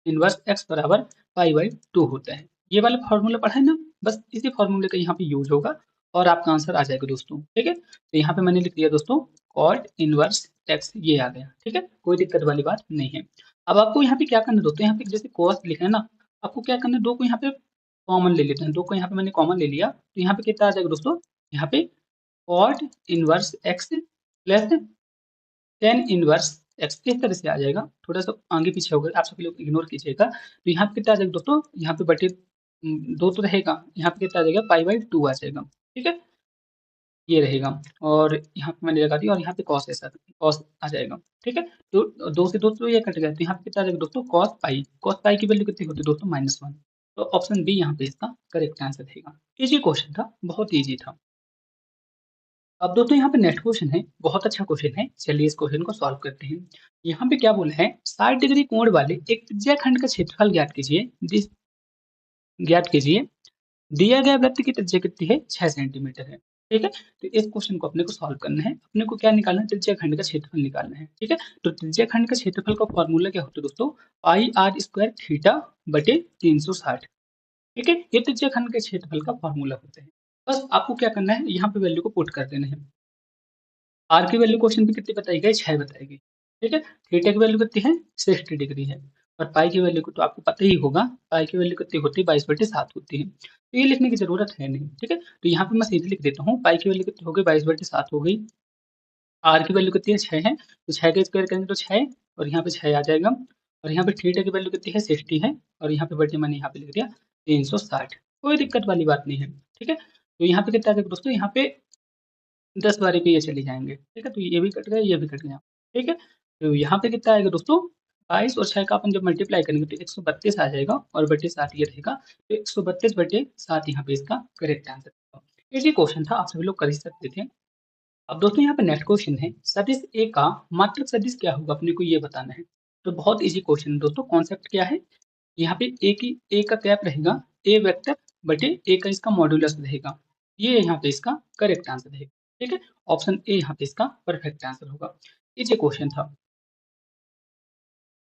इनवर्स x बराबर पाई बाई 2 होता है। ये वाला फॉर्मूला पढ़ा है ना, बस इसी फॉर्मूले का यहाँ पे यूज होगा और आपका आंसर आ जाएगा दोस्तों, ठीक है। तो यहाँ पे मैंने लिख दिया दोस्तों, cot इनवर्स x, ये आ गया, ठीक है, कोई दिक्कत वाली बात नहीं है। अब आपको यहाँ पे क्या करना है दोस्तों, यहाँ पे जैसे cos लिखा है ना, आपको क्या करना है, दो को यहाँ पे कॉमन ले लेते हैं, दो को यहाँ पे मैंने कॉमन ले लिया, तो यहाँ पे कितना आ जाएगा दोस्तों, यहाँ पे cot inverse x plus tan inverse x, इस तरह से आ जाएगा। थोड़ा सा आगे पीछे होगा, आप सभी लोग इग्नोर कीजिएगा। तो यहाँ पे कितना आ जाएगा दोस्तों, यहाँ पे बटे दो तो रहेगा, यहाँ पे कितना आ जाएगा, पाई बाई 2 आ जाएगा, ठीक है, ये रहेगा। और यहाँ पे मैंने लगा दिया, और यहाँ पे कॉस ऐसा कॉस आ जाएगा, ठीक है। तो दो से दो तो ये कट गया, तो यहाँ पे कितना आ जाएगा दोस्तों, कॉस पाई की वैल्यू कितनी होती है दोस्तों, -1। तो ऑप्शन बी यहाँ पे इसका करेक्ट आंसर रहेगा। इजी क्वेश्चन था, बहुत ईजी था। अब दोस्तों यहाँ पे नेक्स्ट क्वेश्चन है, बहुत अच्छा क्वेश्चन है, चलिए इस क्वेश्चन को सॉल्व करते हैं। यहाँ पे क्या बोला है, 60 डिग्री कोण वाले एक त्रिज्याखंड का क्षेत्रफल ज्ञात कीजिए, दिया गया वृत्त की त्रिज्या कितनी है, 6 सेंटीमीटर है, ठीक है। तो इस क्वेश्चन को अपने को सॉल्व करना है, अपने को क्या निकालना है, त्रिज्याखंड का क्षेत्रफल निकालना है, ठीक है। तो त्रिज्याखंड का क्षेत्रफल का फॉर्मूला क्या होता है दोस्तों, पाई आर स्क्वायर थीटा बटे 360, ठीक है। ये त्रिज्याखंड के क्षेत्रफल का फॉर्मूला होता है। बस आपको क्या करना है, यहाँ पे वैल्यू को पुट कर देना है। आर की वैल्यू क्वेश्चन पे कितनी बताई गई, 6 बताई गई, ठीक है। थीटा की वैल्यू कितनी है, 60 डिग्री है। और पाई की वैल्यू को तो आपको पता ही होगा, पाई की वैल्यू कितनी होती है, 22/7 होती है। तो ये लिखने की जरूरत है नहीं, ठीक है। तो यहाँ पे मैं सीधे लिख देता हूँ, पाई की वैल्यू कितनी हो गई, 22/7 हो गई। आर की वैल्यू कितनी है, 6 है, तो 6 का स्क्वायर करेंगे तो 6, और यहाँ पे 6 आ जाएगा। और यहाँ पे थीटा की वैल्यू कितनी है, 60 है, और यहाँ पे बटे मैंने यहाँ पे लिख दिया 360, कोई दिक्कत वाली बात नहीं है, ठीक है। तो यहाँ पे कितना आ जाएगा दोस्तों, यहाँ पे 10 बारी पे ये चले जाएंगे, ठीक है। तो ये भी कट गया, ये भी कट गया, ठीक है। तो यहाँ पे कितना आएगा दोस्तों, 22 और 6 का अपन जब मल्टीप्लाई करेंगे तो 132 आ जाएगा, और बटे 7 ये रहेगा। तो 132/7 यहाँ पे इसका करेक्ट आंसर होगा। इजी क्वेश्चन था, आप सभी लोग कर ही सकते थे। अब दोस्तों यहाँ पे नेक्स्ट क्वेश्चन है, सदिश ए का मात्रक सदिश क्या होगा, अपने को ये बताना है। तो बहुत इजी क्वेश्चन है दोस्तों, कॉन्सेप्ट क्या है, यहाँ पे ए का कैप रहेगा, ए वेक्टर बटे ए का इसका मॉड्यूलस रहेगा, ये यहाँ पे इसका करेक्ट आंसर रहेगा, ठीक है। ऑप्शन ए यहाँ पे इसका परफेक्ट आंसर होगा। ये क्वेश्चन था।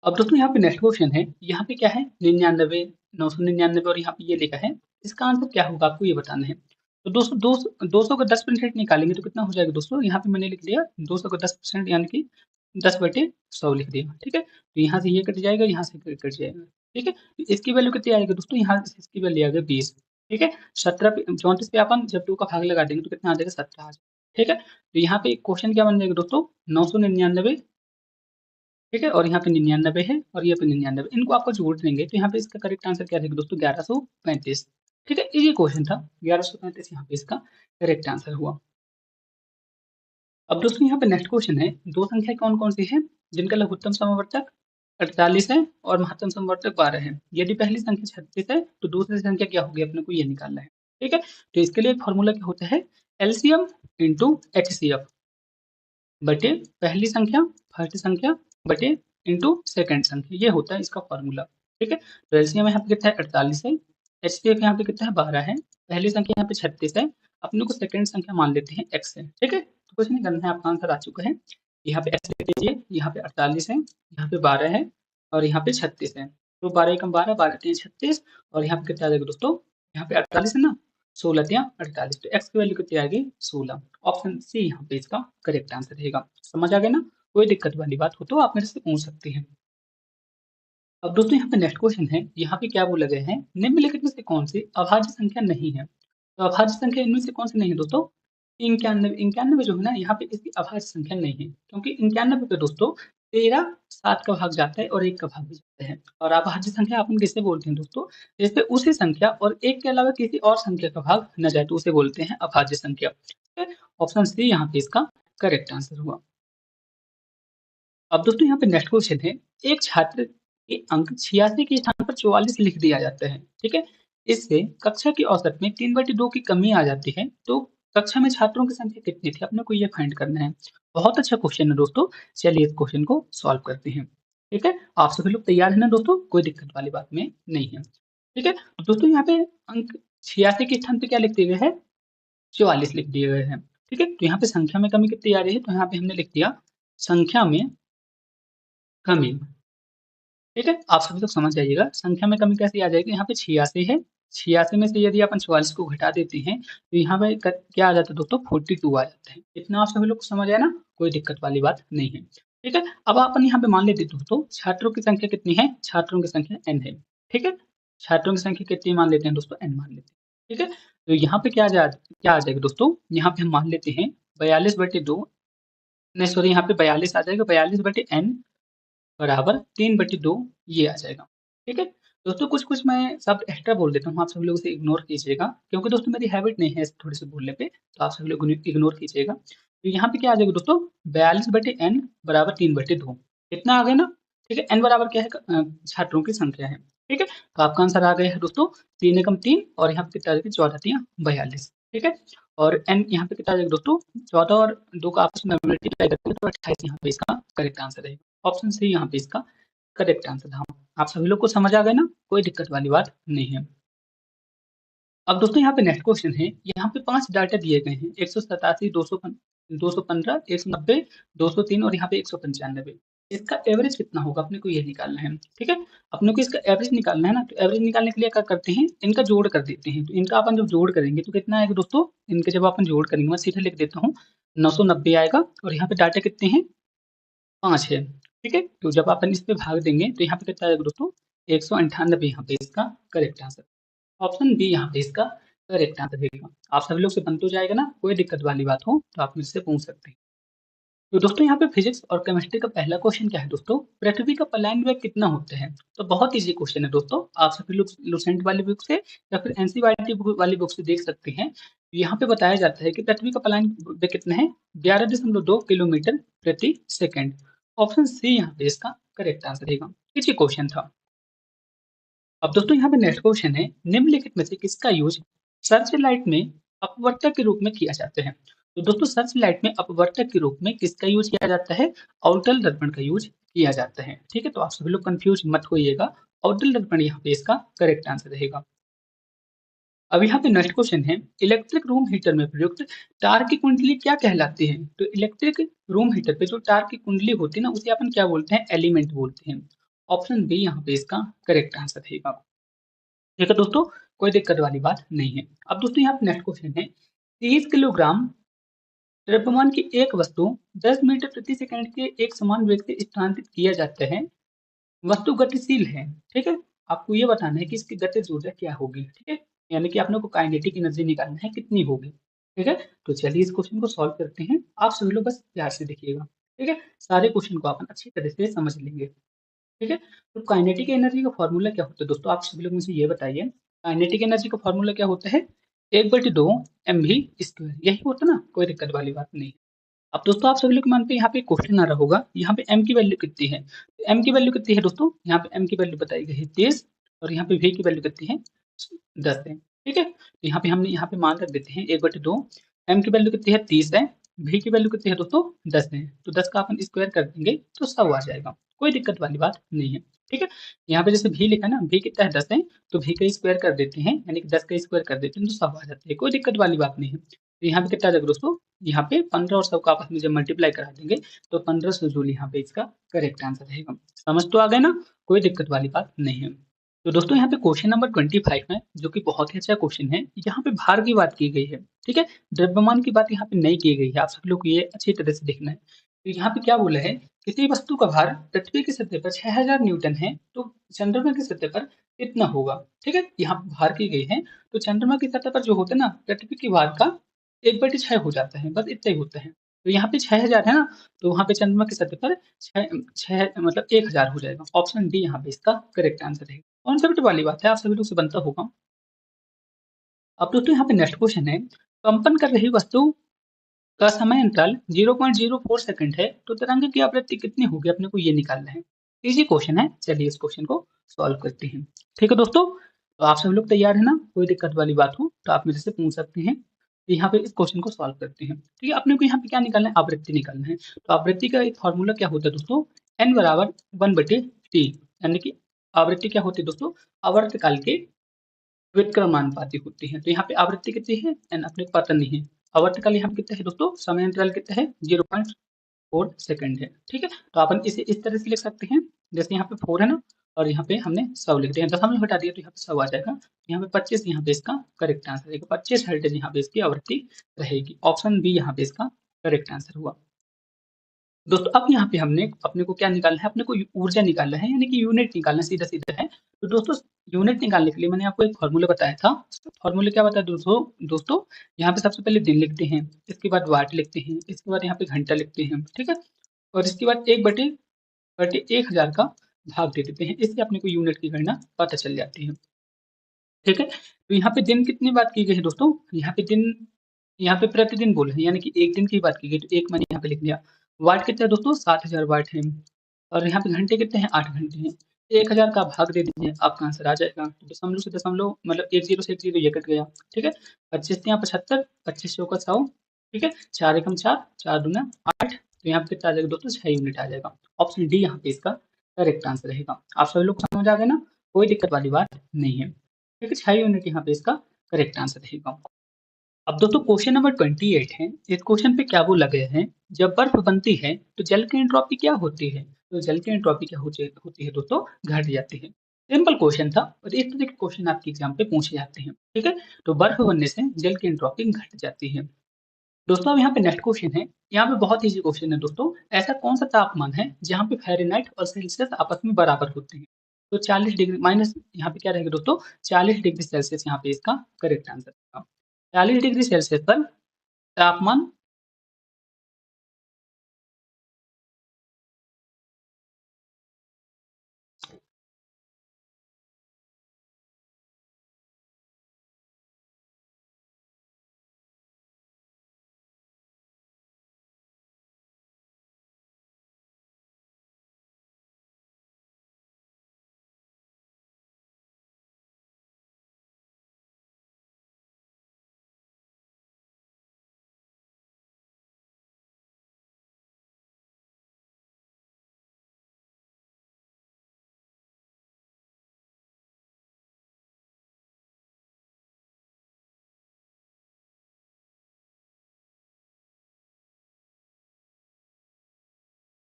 अब दोस्तों यहाँ पे नेक्स्ट क्वेश्चन है, यहाँ पे क्या है, 99 999, और यहाँ पे ये लिखा है, इसका आंसर क्या होगा, आपको ये बताना है। तो दोस्तों 200 का 10% निकालेंगे तो कितना हो जाएगा दोस्तों, यहाँ पे मैंने लिख दिया 200 का 10% यानी कि 10/100 लिख दिया, ठीक है। तो यहाँ से ये कट जाएगा, यहाँ से कट जाएगा, ठीक है। तो इसकी वैल्यू कितनी आएगी दोस्तों, यहाँ से इसकी वैल्यू आ गई 20, ठीक है। 34 पे अपन जब 2 का भाग लगा देंगे तो कितना आ जाएगा, 17 आ जाएगा, ठीक है। तो यहाँ पे क्वेश्चन क्या बन जाएगा दोस्तों, 999, ठीक है, और यहाँ पे 99 है, और यहाँ पे 99, इनको आपको जोड़ देंगे तो यहाँ पे इसका करेक्ट आंसर क्या रहेगा दोस्तों, 1135, ठीक है। ये क्वेश्चन था, 1135 यहाँ पे इसका करेक्ट आंसर हुआ। अब दोस्तों यहाँ पे नेक्स्ट क्वेश्चन है, दो संख्या कौन कौन सी है जिनका लघुत्तम समवर्तक 48 है और महत्तम समवर्तक 12 है। यदि पहली संख्या 36 है तो दूसरी संख्या क्या होगी, अपने को ये निकालना है, ठीक है। तो इसके लिए एक फॉर्मूला क्या होता है, एलसीएम इंटू एचसीएफ बटे पहली संख्या फर्स्ट संख्या बटे इंटू सेकेंड संख्या, ये होता है इसका फॉर्मूला, ठीक है। तो एलसीएम यहाँ पे कितना है, 48 है, एचसीएफ यहाँ पे कितना है, 12 है, पहली संख्या यहाँ पे 36 है, अपने को सेकेंड संख्या मान लेते हैं एक्स है, ठीक है। तो कुछ नहीं करना है, आपका आंसर आ चुका है। यहाँ पे x लिख दीजिए, यहाँ पे 48 है, यहाँ पे 12 है और यहाँ पे 36 है। तो 12 एकम 12, 12 तीन 36 और यहाँ पे कितना आ जाएगा दोस्तों, यहाँ पे 48 है ना, 16 तिया 48, तो x की वैल्यू कितनी आ गई 16। ऑप्शन सी यहाँ पे इसका करेक्ट आंसर रहेगा। समझ आ गया ना, कोई दिक्कत वाली बात हो तो आप मेरे से पूछ सकते हैं। अब दोस्तों यहाँ पे नेक्स्ट क्वेश्चन है, यहाँ पे क्या बोला गया है, निम्नलिखित में से कौन सी अभाज्य संख्या नहीं है। तो अभाज्य संख्या इनमें से कौन सी नहीं है दोस्तों, 91। 91 जो है ना, यहाँ पे इसकी अभाज्य संख्या नहीं है, क्योंकि 91 पे दोस्तों 13 7 का भाग जाता है और 1 का भाग भी जाता है। और अभाज्य संख्या अपन किसे बोलते हैं दोस्तों, जैसे उसी संख्या और 1 के अलावा किसी और संख्या का भाग न जाए तो उसे बोलते हैं अभाज्य संख्या। ऑप्शन सी यहाँ पे इसका करेक्ट आंसर हुआ। अब दोस्तों यहाँ पे नेक्स्ट क्वेश्चन है, एक छात्र के अंक 86 के स्थान पर 44 लिख दिया जाता है, ठीक है। इससे कक्षा की औसत में 3/2 की कमी आ जाती है, तो कक्षा में छात्रों की संख्या कितनी थी, अपने को ये फाइंड करना है। बहुत अच्छा क्वेश्चन है दोस्तों, चलिए इस क्वेश्चन को सॉल्व करते हैं। ठीक है, आप सभी लोग तैयार है ना दोस्तों, कोई दिक्कत वाली बात में नहीं है। ठीक है, तो दोस्तों यहाँ पे अंक 86 के स्थान पे क्या लिख दिए गए हैं, 44 लिख दिए गए हैं। ठीक है, तो यहाँ पे संख्या में कमी कितनी आ रही है, तो यहाँ पे हमने लिख दिया संख्या में कमी। ठीक है, आप सभी लोग समझ जाइएगा संख्या में कमी कैसे आ जाएगी। यहाँ पे 86 है, 86 में से यदि अपन 44 को घटा देते हैं तो यहाँ पे क्या आ जाता है दोस्तों, 42 आ जाता है। इतना आप सभी लोग को समझ आया ना, कोई दिक्कत वाली बात नहीं है। ठीक है, अब अपन यहाँ पे मान लेते दोस्तों छात्रों की संख्या कितनी है, छात्रों की संख्या n है। ठीक है, छात्रों की संख्या कितनी मान लेते हैं दोस्तों, n मान लेते हैं। ठीक है, तो यहाँ पे क्या आ जाएगा दोस्तों, यहाँ पे हम मान लेते हैं 42/2, नहीं सॉरी, यहाँ पे 42 आ जाएगा, 42/n बराबर 3/2 ये आ जाएगा। ठीक है दोस्तों, कुछ कुछ मैं शब्द एक्स्ट्रा बोल देता हूँ, आप सभी लोग इसे इग्नोर कीजिएगा, क्योंकि दोस्तों मेरी हैबिट नहीं है थोड़ी सी बोलने पे, तो आप सभी लोग इग्नोर कीजिएगा। तो यहाँ पे क्या आ जाएगा दोस्तों, 42/n बराबर 3/2, कितना आ गया ना। ठीक है, n बराबर क्या है, छात्रों की संख्या है। ठीक है, तो आपका आंसर आ गया है दोस्तों 3 एकम 3 और यहाँ पे कितना आ जाएगा, 14 तिया 42। ठीक है, और n यहाँ पे कितना आ जाएगा दोस्तों, 14 और 2 का आपस में मल्टीप्लाई करके तो 28 यहाँ पे इसका करेक्ट आंसर है। ऑप्शन सी यहाँ पे इसका करेक्ट आंसर था। आप सभी लोग को समझ आ गया ना, कोई दिक्कत वाली बात नहीं है। अब दोस्तों यहाँ पे नेक्स्ट क्वेश्चन है, यहाँ पे 5 डाटा दिए गए हैं, 187, 215, 190, 203 और यहाँ पे 195। इसका एवरेज कितना होगा, अपने को ये निकालना है। ठीक है, अपने को इसका एवरेज निकालना है ना, तो एवरेज निकालने के लिए क्या करते हैं, इनका जोड़ कर देते हैं। तो इनका अपन जब जोड़ करेंगे तो कितना आएगा दोस्तों, इनके जब अपन जोड़ करेंगे, मैं सीधे लिख देता हूँ 990 आएगा और यहाँ पे डाटा कितने हैं, 5 है। ठीक है, तो जब अपन इस पे भाग देंगे तो यहाँ पे कितना आएगा दोस्तों, 198 यहाँ पे इसका करेक्ट आंसर। ऑप्शन बी यहाँ पे इसका करेक्ट आंसर रहेगा। आप सभी लोग से बन तो जाएगा ना, कोई दिक्कत वाली बात हो तो आप मुझसे पूछ सकते हैं। तो दोस्तों यहाँ पे फिजिक्स और केमिस्ट्री का पहला क्वेश्चन क्या है दोस्तों, पृथ्वी का पलायन वेग कितना होता है। तो बहुत इजी क्वेश्चन है दोस्तों, आप सभी लोग लुसेंट वाली बुक से या फिर एनसीईआरटी वाली बुक से देख सकते हैं। यहाँ पे बताया जाता है कि पृथ्वी का पलायन वेग कितना है, 11.2 किलोमीटर प्रति सेकेंड। ऑप्शन सी यहाँ पे इसका करेक्ट आंसर रहेगा। इसी क्वेश्चन था। अब दोस्तों यहाँ पे नेक्स्ट क्वेश्चन है, निम्नलिखित में से किसका यूज सर्च लाइट में अपवर्तक के रूप में किया जाता है। तो दोस्तों सर्च लाइट में अपवर्तक के रूप में किसका यूज किया जाता है, अवतल दर्पण का यूज किया जाता है। ठीक है, तो आप सभी लोग कंफ्यूज मत होइएगा, अवतल दर्पण यहाँ पे इसका करेक्ट आंसर रहेगा। अब यहाँ पे नेक्स्ट क्वेश्चन है, इलेक्ट्रिक रूम हीटर में प्रयुक्त तार की कुंडली क्या कहलाती है। तो इलेक्ट्रिक रूम हीटर पे जो तार की कुंडली होती है ना, उसे अपन क्या बोलते हैं, एलिमेंट बोलते हैं। ऑप्शन बी यहाँ पे इसका करेक्ट आंसर रहेगा। ठीक है दोस्तों, कोई दिक्कत वाली बात नहीं है। अब दोस्तों यहाँ पे नेक्स्ट क्वेश्चन है, 30 किलोग्राम द्रव्यमान की एक वस्तु 10 मीटर प्रति सेकंड के एक समान वेग से स्थानांतरित किया जाता है, वस्तु गतिशील है। ठीक है, आपको ये बताना है कि इसकी गतिज ऊर्जा क्या होगी। ठीक है, यानी कि आपने को काइनेटिक एनर्जी निकालना है कितनी होगी। ठीक है, तो चलिए इस क्वेश्चन को सॉल्व करते हैं, आप सभी लोग बस प्यार से देखिएगा। ठीक है, सारे क्वेश्चन को अपन अच्छी तरह से समझ लेंगे। ठीक है, तो काइनेटिक एनर्जी का फॉर्मूला क्या होता है दोस्तों, आप सभी लोग मुझे ये बताइए, काइनेटिक एनर्जी का फॉर्मूला क्या होता है, 1/2 mv², यही होता है ना, कोई दिक्कत वाली बात नहीं। अब दोस्तों आप सभी लोग के मन पे यहाँ पे क्वेश्चन आ रहा होगा, यहाँ पे m की वैल्यू कितनी है। तो m की वैल्यू कितनी है दोस्तों, यहाँ पे m की वैल्यू बताई गई है 30 और यहाँ पे v की वैल्यू कितनी है, 10 है। ठीक है, तो यहाँ पे हमने यहाँ पे मान रख देते हैं 1/2, m की वैल्यू कितनी है 30 है, v की वैल्यू कितनी है दोस्तों 10 है, तो 10 का अपन स्क्वायर कर देंगे तो 100 आ जाएगा, कोई दिक्कत वाली बात नहीं है। ठीक है, यहाँ पे जैसे v लिखा है ना, v कितना है 10 है, तो v का स्क्वायर कर देते हैं, यानी कि 10 का स्क्वायर कर देते हैं तो 100 आ जाते हैं, कोई दिक्कत वाली बात नहीं है। तो यहाँ पे कितना आ जाएगा दोस्तों यहाँ पे 15 और 100 का आपस में जब मल्टीप्लाई करा देंगे तो 1500 जूल यहाँ पे इसका करेक्ट आंसर रहेगा। समझ तो आ गए ना, कोई दिक्कत वाली बात नहीं है। तो दोस्तों यहाँ पे क्वेश्चन नंबर 25 है, जो कि बहुत ही अच्छा क्वेश्चन है। यहाँ पे भार की बात की गई है, ठीक है, द्रव्यमान की बात यहाँ पे नहीं की गई है। आप सब लोग ये अच्छी तरह से देखना है। तो यहाँ पे क्या बोला है, किसी वस्तु का भार पृथ्वी की सतह पर 6000 न्यूटन है तो चंद्रमा की सतह पर कितना होगा। ठीक है, यहाँ पे भार की गई है। तो चंद्रमा की सतह पर जो होता है ना, पृथ्वी के भार का 1/6 हो जाता है, बस इतना ही होता है। तो यहाँ पे 6000 है ना, तो वहाँ पे चंद्रमा की सतह पर छह मतलब 1000 हो जाएगा। ऑप्शन डी यहाँ पे इसका करेक्ट आंसर है। कॉन्सेप्ट वाली बात है, आप सभी लोग से बनता होगा। अब दोस्तों यहाँ पे नेक्स्ट क्वेश्चन है, कंपन कर रही वस्तु का समय अंतराल 0.04 सेकंड है तो तरंग की आवृत्ति कितनी होगी, अपने को ये निकालना है। इजी क्वेश्चन है, चलिए इस क्वेश्चन को सॉल्व करते हैं। ठीक है दोस्तों, तो आप सभी लोग तैयार है ना, कोई दिक्कत वाली बात हो तो आप मेरे से पूछ सकते हैं। तो यहाँ पे इस क्वेश्चन को सॉल्व करते हैं। ठीक है, अपने को यहाँ पे क्या निकालना है, आवृत्ति निकालना है। तो आवृत्ति का एक फॉर्मूला क्या होता है दोस्तों, n बराबर 1/t, यानी कि आवृत्ति क्या होती है दोस्तों, आवर्तकाल के व्युत्क्रमानुपाती होती है। तो यहाँ पे आवृत्ति कितनी है, एन अपने को पता नहीं है। आवर्तकाल यहाँ पे कितना है दोस्तों, समय अंतराल कितना है, 0.4 सेकंड है। ठीक है, तो अपन इसे इस तरह से लिख सकते हैं, जैसे यहाँ पे 4 है ना, और यहाँ पे हमने 100 लिख दिया, दशमलव हटा दिया तो यहाँ पे 100 आ जाएगा। यहाँ पे 25 यहाँ पे इसका करेक्ट आंसर रहेगा, 25 हर्ट्ज यहाँ पे इसकी आवृत्ति रहेगी। ऑप्शन बी यहाँ पे इसका करेक्ट आंसर हुआ। दोस्तों अब यहाँ पे हमने अपने को क्या निकालना है, अपने को ऊर्जा निकालना है, यानी कि यूनिट निकालना सीधा सीधा है। तो दोस्तों यूनिट निकालने के लिए मैंने आपको एक फॉर्मूला बताया था। फॉर्मूला क्या बताया दोस्तों, यहाँ पे सबसे पहले दिन लिखते हैं, इसके बाद वाट लिखते हैं, इसके बाद यहाँ पे घंटा लिखते हैं, ठीक है, और इसके बाद 1/1000 का भाग दे देते हैं। इससे अपने को यूनिट की गणना पता चल जाती है। ठीक है, तो यहाँ पे दिन कितनी बात की गई है दोस्तों, यहाँ पे दिन, यहाँ पे प्रतिदिन बोले हैं, यानी कि एक दिन की बात की गई, तो एक मैंने यहाँ पे लिख दिया। वाट कितना है दोस्तों, 7000 वाट है। और यहाँ पे घंटे कितने हैं, 8 घंटे हैं। 1000 का भाग दे दीजिए, आपका आंसर आ जाएगा। तो दशमलव से दशमलव मतलब एक जीरो से एक जीरो ये कट गया। ठीक है, 25 यहाँ 75, 25 का 100, ठीक है, 4 एकम 4, 4 दूना 8, तो यहाँ पे कितना आ जाएगा दोस्तों, 6 यूनिट आ जाएगा। ऑप्शन डी यहाँ पे इसका करेक्ट आंसर रहेगा। आप सभी लोग समझ आ गए ना, कोई दिक्कत वाली बात नहीं है। ठीक है, 6 यूनिट यहाँ पे इसका करेक्ट आंसर रहेगा। अब दोस्तों क्वेश्चन नंबर 28 है। इस क्वेश्चन पे क्या बोला गया है, जब बर्फ बनती है तो जल की एंट्रोपी क्या होती है। तो जल की एंट्रोपी क्या होती है दोस्तों, घट जाती है। सिंपल क्वेश्चन था, और इस तरह के क्वेश्चन आपके एग्जाम पे पूछे जाते हैं। ठीक है, तो बर्फ बनने से जल की एंट्रोपी घट जाती है। दोस्तों अब यहाँ पे नेक्स्ट क्वेश्चन है, यहाँ पे बहुत इजी क्वेश्चन है दोस्तों। ऐसा कौन सा तापमान है जहाँ पे फ़ारेनहाइट और सेल्सियस आपस में बराबर होते हैं। तो 40 डिग्री माइनस यहाँ पे क्या रहेगा दोस्तों, 40 डिग्री सेल्सियस यहाँ पे इसका करेक्ट आंसर होगा। 40 डिग्री सेल्सियस पर तापमान,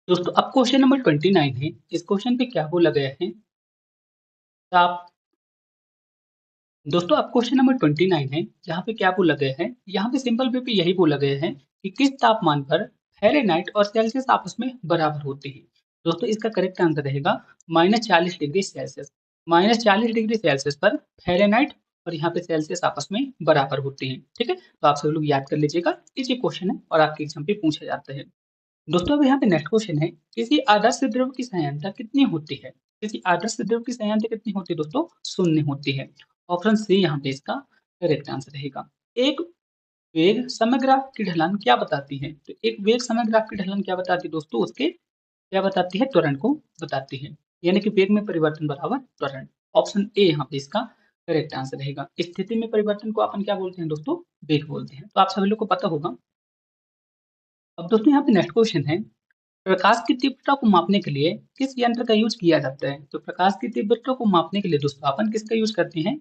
दोस्तों अब क्वेश्चन नंबर 29 है। इस क्वेश्चन पे क्या बोला गया है, ताप, दोस्तों अब क्वेश्चन नंबर 29 है, जहाँ पे क्या बोला गया है, यहाँ पे सिंपल वे पे यही बोला गया है कि किस तापमान पर फ़ारेनहाइट और सेल्सियस आपस में बराबर होते हैं। दोस्तों इसका करेक्ट आंसर रहेगा -40 डिग्री सेल्सियस। -40 डिग्री सेल्सियस पर फ़ारेनहाइट और यहाँ पे सेल्सियस आपस में बराबर होते हैं। ठीक है, तो आप सभी लोग याद कर लीजिएगा, इजी क्वेश्चन है और आपके एग्जाम पे पूछा जाता है। दोस्तों अब यहाँ पे नेक्स्ट क्वेश्चन है, किसी आदर्श द्रव की सांद्रता कितनी होती है। किसी आदर्श द्रव की सांद्रता कितनी होती है दोस्तों, 0 होती है। ऑप्शन सी यहाँ पे इसका करेक्ट आंसर रहेगा। एक वेग समय ग्राफ की ढलान क्या बताती है। तो एक वेग समय ग्राफ की ढलान क्या बताती है दोस्तों, उसके क्या बताती है, त्वरण को बताती है, यानी कि वेग में परिवर्तन बराबर त्वरण। ऑप्शन ए यहाँ पे इसका करेक्ट आंसर रहेगा। स्थिति में परिवर्तन को अपन क्या बोलते हैं दोस्तों, वेग बोलते हैं। तो आप सभी लोग को पता होगा। अब दोस्तों यहाँ पे नेक्स्ट क्वेश्चन है, प्रकाश की तीव्रता को मापने के लिए किस यंत्र का यूज किया जाता है। तो प्रकाश की तीव्रता को मापने के लिए दोस्तों अपन किसका यूज करते हैं,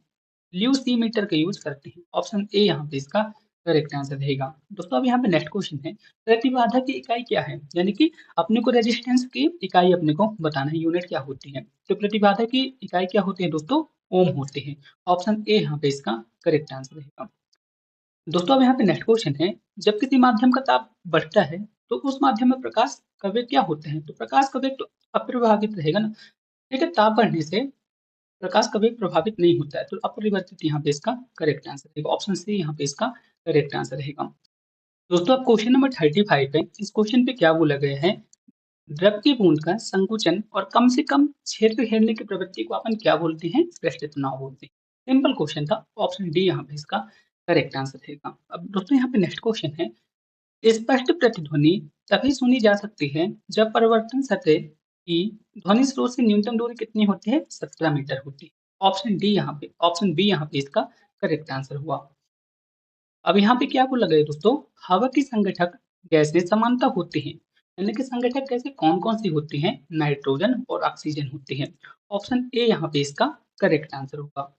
ल्यूसीमीटर का यूज करते हैं। ऑप्शन ए यहाँ पे इसका करेक्ट आंसर रहेगा। दोस्तों अब यहाँ पे नेक्स्ट क्वेश्चन है, प्रतिबाधा की इकाई क्या है? यानी कि अपने को रेजिस्टेंस की इकाई अपने को बताना है, यूनिट क्या होती है। तो प्रतिबाधा की इकाई क्या होती है दोस्तों? ओम होती है। ऑप्शन ए यहाँ पे इसका करेक्ट आंसर रहेगा। दोस्तों अब यहाँ पे नेक्स्ट क्वेश्चन है, जब किसी माध्यम का ताप बढ़ता है तो उस माध्यम में प्रकाश का वेग क्या होते हैं? तो प्रकाश का वेग तो अप्रभावित रहेगा ना। ठीक है, ताप बढ़ने से प्रकाश का वेग प्रभावित नहीं होता है, तो अपरिवर्तित यहाँ पे इसका करेक्ट आंसर रहेगा। ऑप्शन सी यहाँ पे इसका करेक्ट आंसर रहेगा। दोस्तों अब क्वेश्चन नंबर 35 है। इस क्वेश्चन पे क्या बोला गया है, द्रव की बूंद का संकुचन और कम से कम क्षेत्र घेरने की प्रवृत्ति को अपन क्या बोलते हैं? पृष्ठ तनाव बोलते हैं। सिंपल क्वेश्चन था। ऑप्शन डी यहाँ पे इसका करेक्ट आंसर रहेगा। अब दोस्तों यहाँ पे नेक्स्ट क्वेश्चन है, स्पष्ट प्रतिध्वनि तभी सुनी जा सकती है जब परावर्तन सतह की ध्वनि स्रोत से न्यूनतम दूरी कितनी होती है? 17 मीटर होती है। ऑप्शन बी यहाँ पे इसका करेक्ट आंसर हुआ। अब यहाँ पे क्या बोला गया दोस्तों, हवा की संगठक गैसें समानता होती हैं, यानी कि संगठक गैसें कौन कौन सी होती हैं? नाइट्रोजन और ऑक्सीजन होती हैं। ऑप्शन ए यहाँ पे इसका करेक्ट आंसर होगा।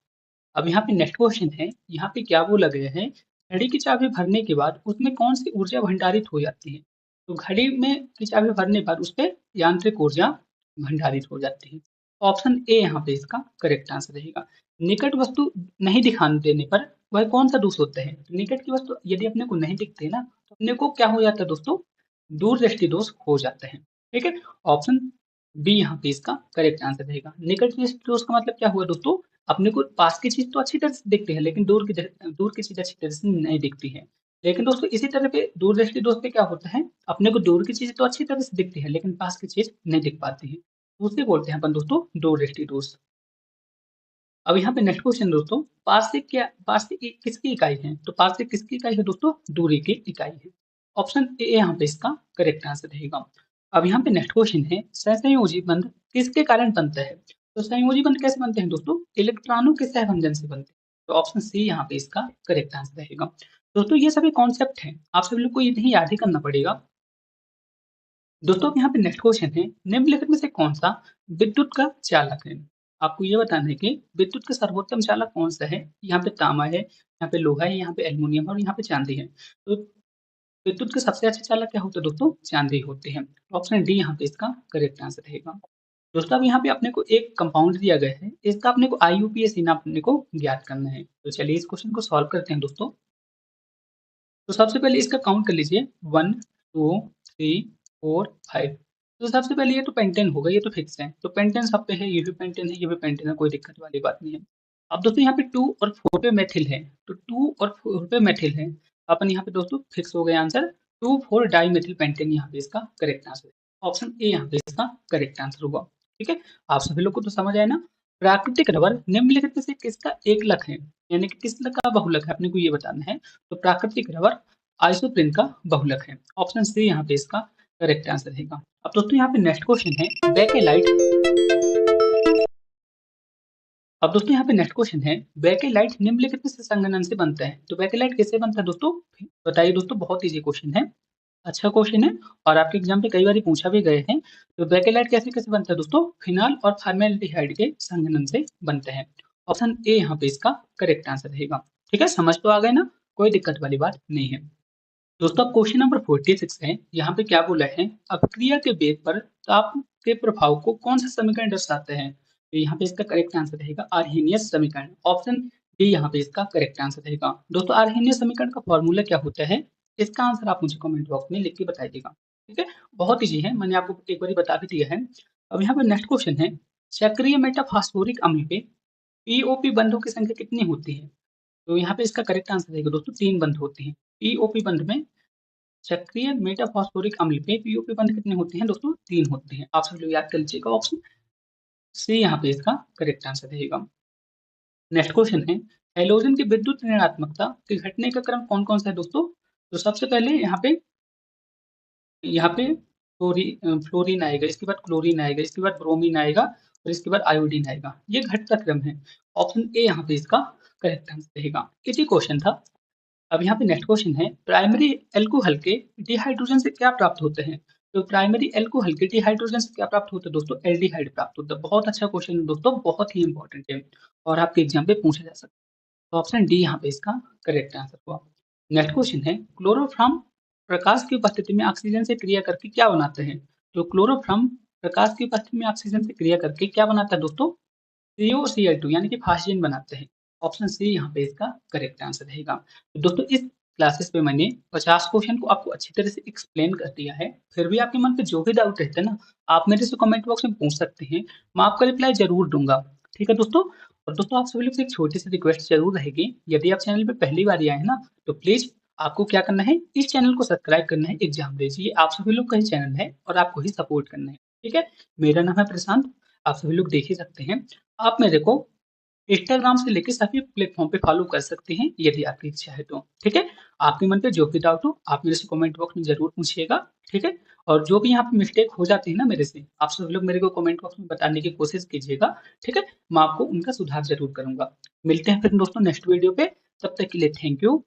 अब यहाँ पे नेक्स्ट क्वेश्चन है, यहाँ पे क्या बोला गया है, घड़ी की चाबी भरने के बाद उसमें कौन सी ऊर्जा भंडारित हो जाती है? तो घड़ी में की चाबी भरने के बाद उस पर यांत्रिक ऊर्जा भंडारित हो जाती है। ऑप्शन ए यहाँ पे इसका करेक्ट आंसर रहेगा। निकट वस्तु नहीं दिखाने देने पर वह कौन सा दोष होता है? तो निकट की वस्तु यदि अपने को नहीं दिखते ना, तो अपने को क्या हो जाता है दोस्तों? दूर दृष्टि दोष हो जाते हैं। ठीक है, ऑप्शन बी यहाँ पे इसका करेक्ट आंसर रहेगा। निकट दृष्टि दोष का मतलब क्या हुआ दोस्तों? अपने को पास की चीज तो अच्छी तरह से दिखती है, लेकिन दूर की चीज अच्छी तरह से नहीं दिखती है। लेकिन दोस्तों इसी तरह पे दूरदृष्टि दोष पे क्या होता है, अपने को दूर की चीज तो अच्छी तरह से दिखती है, लेकिन पास की चीज नहीं दिख पाती है। उसे बोलते हैं अपन दोस्तों दूरदृष्टि दोष। अब यहाँ पे नेक्स्ट क्वेश्चन दोस्तों, पार्श्व किसकी इकाई है? तो पार्श्व किसकी इकाई है दोस्तों? दूरी की इकाई है। ऑप्शन ए यहाँ पे इसका करेक्ट आंसर रहेगा। अब यहाँ पे नेक्स्ट क्वेश्चन है, सहसंयोजी बंध किसके कारण बनता है? तो संयोजी बंध कैसे बनते हैं दोस्तों? इलेक्ट्रॉनों के सहभंजन से बनते हैं। तो ऑप्शन सी यहाँ पे इसका करेक्ट आंसर रहेगा। दोस्तों ये सभी कॉन्सेप्ट हैं, आप सभी लोग को ये याद ही करना पड़ेगा। दोस्तों यहाँ पे नेक्स्ट क्वेश्चन है, निम्नलिखित में से कौन सा विद्युत का चालक है? आपको ये बताना है कि विद्युत का सर्वोत्तम चालक कौन सा है। यहाँ पे तांबा है, यहाँ पे लोहा है, यहाँ पे एल्युमिनियम है और यहाँ पे चांदी है। तो विद्युत के सबसे अच्छे चालक क्या होते हैं दोस्तों? चांदी होते हैं। ऑप्शन डी यहाँ पे इसका करेक्ट आंसर रहेगा। दोस्तों अब यहाँ पे अपने को एक कंपाउंड दिया गया है, इसका अपने को IUPAC नाम अपने को ज्ञात करना है। तो चलिए इस क्वेश्चन को सॉल्व करते हैं दोस्तों। तो सबसे पहले इसका काउंट कर लीजिए, 1 2 3 4 5। तो सबसे पहले ये तो पेंटेन होगा, ये तो फिक्स है। तो पेंटेन सब पे है, ये भी पेंटेन है, ये भी पेंटेन है, कोई दिक्कत वाली बात नहीं है। अब दोस्तों यहाँ पे 2 और 4 पे मेथिल है, तो 2 और 4 पे मेथिल है। अपन यहाँ पे दोस्तों फिक्स हो गया आंसर, 2 4 डाई मेथिल पेंटेन यहाँ पे इसका करेक्ट आंसर है। ऑप्शन ए यहाँ पे इसका करेक्ट आंसर होगा। ठीक है, आप सभी लोग को तो समझ आया ना। प्राकृतिक रबर निम्नलिखित में से किसका एकलक है, यानी कि किस का बहुलक है, अपने को ये बताना है। तो प्राकृतिक रबर आइसोप्रीन का बहुलक है। ऑप्शन सी यहाँ पे इसका करेक्ट आंसर रहेगा। अब दोस्तों यहाँ पे नेक्स्ट क्वेश्चन है, बेकेलाइट। अब दोस्तों यहाँ पे नेक्स्ट क्वेश्चन है, बेकेलाइट निम्नलिखित में से संघनन से बनता है। तो बेकेलाइट किससे बनता है दोस्तों? बताइए दोस्तों, बहुत इजी क्वेश्चन है, अच्छा क्वेश्चन है और आपके एग्जाम पे कई बार पूछा भी गए हैं। तो बेकेलाइट कैसे कैसे बनता है दोस्तों? फिनॉल और फॉर्मेल्डिहाइड के संघनन से बनते हैं। ऑप्शन ए यहाँ पे इसका करेक्ट आंसर रहेगा। ठीक है, समझ तो आ गए ना, कोई दिक्कत वाली बात नहीं है। दोस्तों क्वेश्चन नंबर 46 है, यहाँ पे क्या बोला है, अपक्रिया के वेग पर ताप के प्रभाव को कौन सा समीकरण दर्शाता है? तो यहाँ पे इसका करेक्ट आंसर रहेगा आर्हेनियस समीकरण। ऑप्शन डी यहाँ पे इसका करेक्ट आंसर रहेगा। दोस्तों आर्हेनियस समीकरण का फॉर्मूला क्या होता है, इसका आंसर आप मुझे कमेंट बॉक्स में लिख के बताइएगा। ठीक है, बहुत ईजी है, मैंने आपको एक बार बता भी दिया है। अब यहाँ पर नेक्स्ट क्वेश्चन है, चक्रीय मेटाफॉस्फोरिक अम्ल पे पीओपी बंधों की संख्या कितनी होती है? तो यहाँ पे इसका करेक्ट आंसर रहेगा दोस्तों, 3 बंध होती है। पीओपी बंध में चक्रीय मेटाफॉस्फोरिक अम्ल पे पीओपी बंध कितने होते हैं दोस्तों? 3 होते हैं। आप सब लोग याद कर लीजिएगा, ऑप्शन सी यहाँ पे इसका करेक्ट आंसर रहेगा। नेक्स्ट क्वेश्चन है, हैलोजन की विद्युत ऋणात्मकता के घटने का क्रम कौन कौन सा है दोस्तों? तो सबसे पहले यहाँ पे फ्लोरीन आएगा, इसके बाद क्लोरीन आएगा, इसके बाद ब्रोमीन आएगा और इसके बाद आयोडीन आएगा। ये घटता क्रम है। ऑप्शन ए यहाँ पे इसका करेक्ट आंसर रहेगा। इसी क्वेश्चन था। अब यहाँ पे नेक्स्ट क्वेश्चन है, प्राइमरी एल्कोहल के डिहाइड्रोजन से क्या प्राप्त होते हैं? तो प्राइमरी एल्कोहल के डिहाइड्रोजन से क्या प्राप्त होता है दोस्तों? एल्डिहाइड प्राप्त होता है। बहुत अच्छा क्वेश्चन है दोस्तों, बहुत ही इंपॉर्टेंट है और आपके एग्जाम पे पूछा जा सकता है। तो ऑप्शन डी यहाँ पे इसका करेक्ट आंसर हुआ। नेक्स्ट क्वेश्चन है क्लोरोफॉर्म प्रकाश की उपस्थिति में ऑक्सीजन से क्रिया करके क्या बनाते हैं? तो क्लोरोफॉर्म प्रकाश की उपस्थिति में ऑक्सीजन से क्रिया करके क्या बनाता है दोस्तों? CuCl2 यानी कि फास्टीन बनाते हैं। ऑप्शन सी यहाँ पे इसका करेक्ट आंसर रहेगा। तो दोस्तों इस क्लासेस पे मैंने 50 क्वेश्चन को आपको अच्छी तरह से एक्सप्लेन कर दिया है। फिर भी आपके मन पे जो भी डाउट रहता है ना, आप मेरे से कमेंट बॉक्स में पूछ सकते हैं। मैं आपका रिप्लाई ज़रूर दूँगा। ठीक है दोस्तों? और दोस्तों आप सभी लोग से एक छोटी-सी रिक्वेस्ट ज़रूर रहेगी, यदि आप चैनल पे पहली बार ही आए हैं ना, तो प्लीज़ आपको क्या करना है, इस चैनल को सब्सक्राइब करना है, एग्ज़ाम बेस ये आप सभी लोग का ही चैनल है और आपको ही सपोर्ट करना है। ठीक है? मेरा नाम है प्रशांत, आप सभी लोग देख ही सकते हैं। आप मेरे को इंस्टाग्राम से लेके सभी प्लेटफ़ॉर्म पे फ़ॉलो कर सकते हैं, यदि आपकी इच्छा है तो, ठीक है? आपके मन पे जो भी डाउट हो, आप मेरे से कमेंट बॉक्स में ज़रूर पूछिएगा, ठीक है? और जो भी यहाँ पे मिस्टेक हो जाती है ना मेरे से, आप सभी लोग मेरे को कमेंट बॉक्स में बताने की कोशिश कीजिएगा, ठीक है? मैं आपको उनका सुधार ज़रूर करूँगा। मिलते हैं फिर दोस्तों नेक्स्ट वीडियो पे, तब तक के लिए थैंक यू।